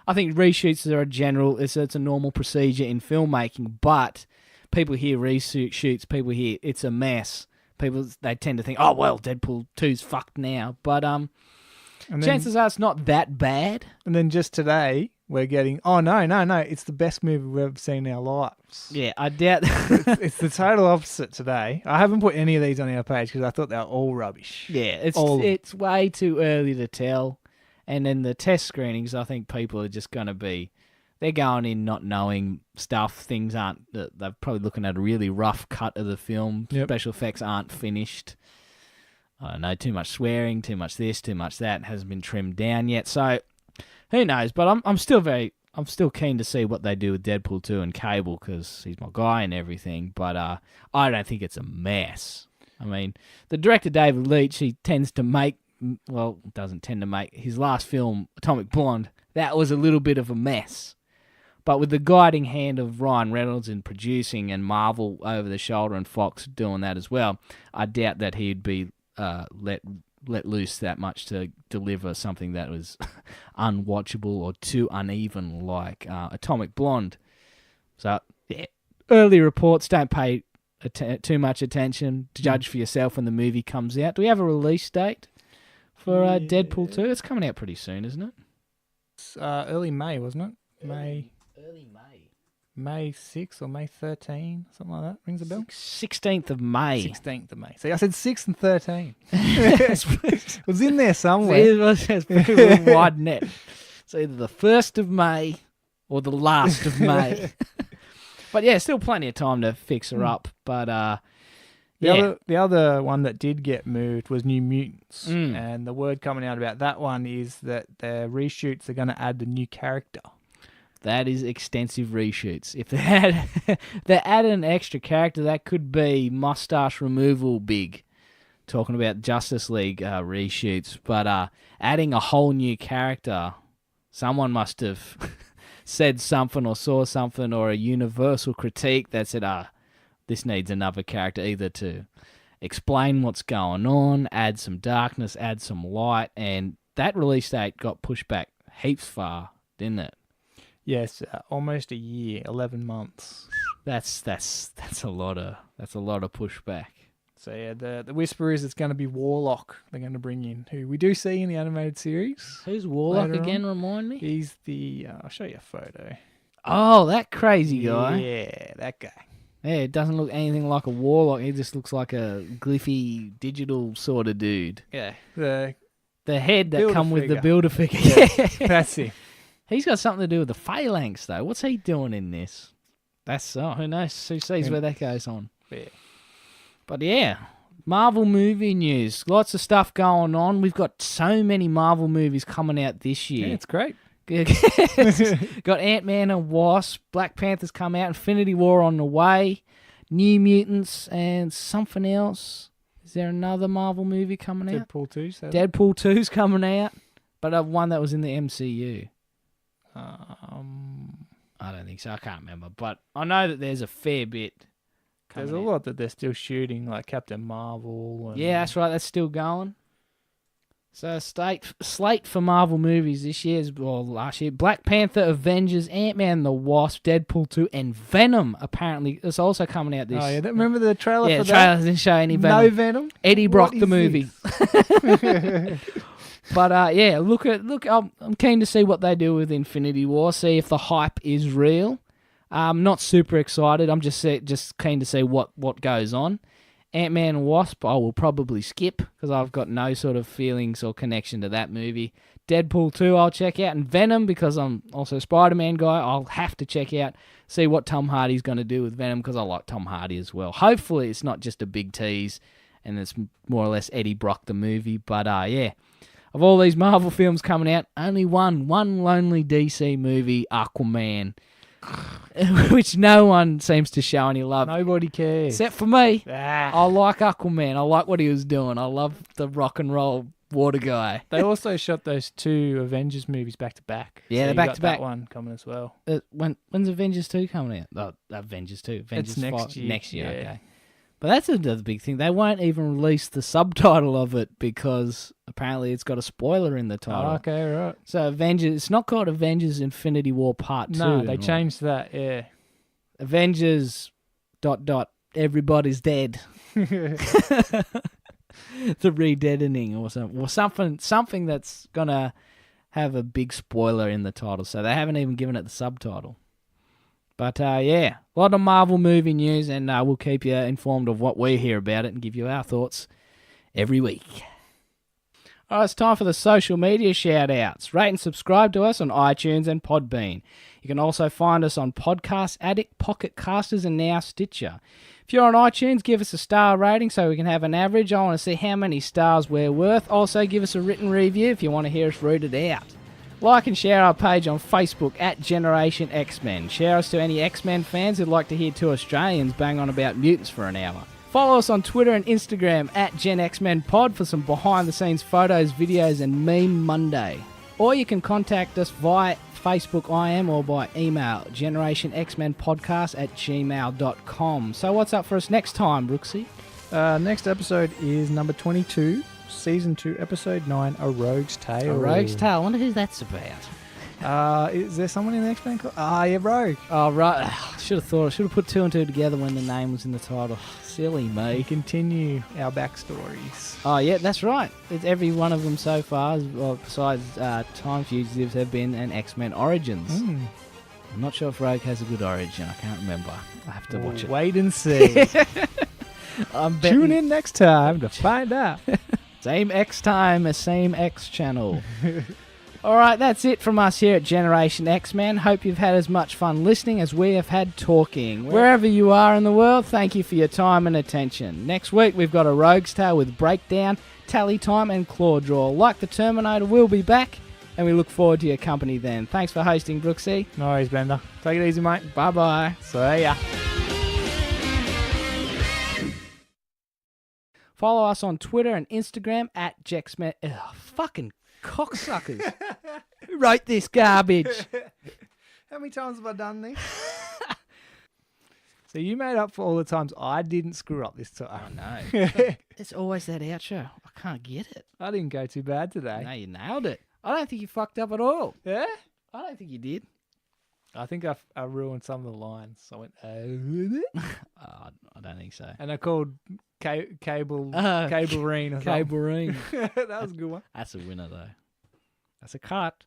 I think reshoots are a general, it's a normal procedure in filmmaking, but people hear reshoots, people hear it's a mess. People, they tend to think, oh, well, Deadpool 2's fucked now. But chances are it's not that bad. And then just today, we're getting, oh, no, it's the best movie we've ever seen in our lives. Yeah, I doubt it's the total opposite today. I haven't put any of these on our page because I thought they were all rubbish. Yeah, it's way too early to tell. And in the test screenings, I think people are just going to be, they're going in not knowing stuff. Things aren't, they're probably looking at a really rough cut of the film. Yep. Special effects aren't finished. I don't know, too much swearing, too much this, too much that. It hasn't been trimmed down yet. So, who knows? But I'm still very I'm still keen to see what they do with Deadpool 2 and Cable because he's my guy and everything, but I don't think it's a mess. I mean, the director David Leitch, he tends to make, well, doesn't tend to make, his last film, Atomic Blonde, that was a little bit of a mess. But with the guiding hand of Ryan Reynolds in producing and over the shoulder and Fox doing that as well, I doubt that he'd be let loose that much to deliver something that was unwatchable or too uneven like Atomic Blonde. So, yeah, early reports, don't pay too much attention. Judge for yourself when the movie comes out. Do we have a release date for Deadpool 2? It's coming out pretty soon, isn't it? It's early May, wasn't it? Early May. May 6 or May 13, something like that. Rings a bell? 16th of May. 16th of May. See, I said 6 and 13. It was in there somewhere. It's pretty wide net. It's either the 1st of May or the last of May. But yeah, still plenty of time to fix her up. But the other one that did get moved was New Mutants. And the word coming out about that one is that the reshoots are going to add the new character. That is extensive reshoots. If they add an extra character, that could be mustache removal big. Talking about Justice League reshoots. But adding a whole new character, someone must have said something or saw something or a universal critique that said, this needs another character either to explain what's going on, add some darkness, add some light. And that release date got pushed back heaps far, didn't it? Yes, almost a year, 11 months. That's a lot of pushback. So yeah, the whisper is it's going to be Warlock. They're going to bring in who we do see in the animated series. Who's Warlock again? Remind me. He's the I'll show you a photo. Oh, that crazy guy. Yeah, that guy. Yeah, it doesn't look anything like a Warlock. He just looks like a glyphy digital sort of dude. Yeah, the head that come with the Builder Builder-Figure. Yeah, that's it. He's got something to do with the phalanx, though. What's he doing in this? Who knows? Who sees where that goes on? Yeah. But yeah, Marvel movie news. Lots of stuff going on. We've got so many Marvel movies coming out this year. Yeah, it's great. Got Ant-Man and Wasp. Black Panther's come out. Infinity War on the way. New Mutants and something else. Is there another Marvel movie coming out? Deadpool 2. So Deadpool 2's coming out. But one that was in the MCU. I don't think so. I can't remember, but I know that there's a fair bit. There's a lot that they're still shooting, like Captain Marvel. And yeah, that's right. That's still going. So slate for Marvel movies this year, last year: Black Panther, Avengers, Ant-Man and the Wasp, Deadpool 2, and Venom. Apparently, it's also coming out this. Oh yeah, remember the trailer? Yeah, for the trailer didn't show any Venom. No Venom. Eddie Brock the movie. But yeah, look. I'm keen to see what they do with Infinity War. See if the hype is real. I'm not super excited. I'm just keen to see what goes on. Ant-Man and Wasp, I will probably skip because I've got no sort of feelings or connection to that movie. Deadpool 2, I'll check out, and Venom because I'm also a Spider-Man guy. I'll have to check out, see what Tom Hardy's going to do with Venom because I like Tom Hardy as well. Hopefully, it's not just a big tease and it's more or less Eddie Brock the movie. But yeah. Of all these Marvel films coming out, only one lonely DC movie, Aquaman, which no one seems to show any love. Nobody cares. Except for me. I like Aquaman. I like what he was doing. I love the rock and roll water guy. They also shot those 2 Avengers movies back to back. Yeah, so they're back to back. That one coming as well. When's Avengers 2 coming out? Avengers 2. Avengers it's next 5, year. Next year, yeah. okay. But that's another big thing. They won't even release the subtitle of it because apparently it's got a spoiler in the title. Oh, okay, right. So Avengers, it's not called Avengers Infinity War Part 2. No, they changed that, yeah. Avengers ... everybody's dead. The re-deadening or something that's going to have a big spoiler in the title. So they haven't even given it the subtitle. But yeah, a lot of Marvel movie news, and we'll keep you informed of what we hear about it and give you our thoughts every week. All right, it's time for the social media shout-outs. Rate and subscribe to us on iTunes and Podbean. You can also find us on Podcast Addict, Pocket Casters, and now Stitcher. If you're on iTunes, give us a star rating so we can have an average. I want to see how many stars we're worth. Also, give us a written review if you want to hear us read it out. Like and share our page on Facebook at Generation X-Men. Share us to any X-Men fans who'd like to hear two Australians bang on about mutants for an hour. Follow us on Twitter and Instagram at Gen X-Men Pod for some behind-the-scenes photos, videos, and Meme Monday. Or you can contact us via Facebook IM or by email, generationxmenpodcast@gmail.com. So what's up for us next time, Brooksy? Next episode is number 22, Season 2, Episode 9, A Rogue's Tale. A Rogue's Tale. I wonder who that's about. Is there someone in the X-Men called... yeah, Rogue. Oh, right. Should have put two and two together when the name was in the title. Silly me. We continue our backstories. Oh, yeah, that's right. It's every one of them so far, well, besides Time Fugitives, have been an X-Men Origins. I'm not sure if Rogue has a good origin. I can't remember. I have to watch it. Wait and see. Tune in next time to find out. Same X time, same X channel. All right, that's it from us here at Generation X-Men. Hope you've had as much fun listening as we have had talking. Wherever you are in the world, thank you for your time and attention. Next week, we've got a Rogue's Tale with Breakdown, Tally Time, and Claw Draw. Like the Terminator, we'll be back, and we look forward to your company then. Thanks for hosting, Brooksy. No worries, Bender. Take it easy, mate. Bye-bye. See ya. Follow us on Twitter and Instagram at Jexmen. Fucking cocksuckers. Who wrote this garbage? How many times have I done this? So you made up for all the times I didn't screw up this time. I know. It's always that outro. I can't get it. I didn't go too bad today. No, you nailed it. I don't think you fucked up at all. Yeah? I don't think you did. I think I ruined some of the lines. So I went, I don't think so. And I called Cablerine. Cablerine. That was a good one. That's a winner, though. That's a cut.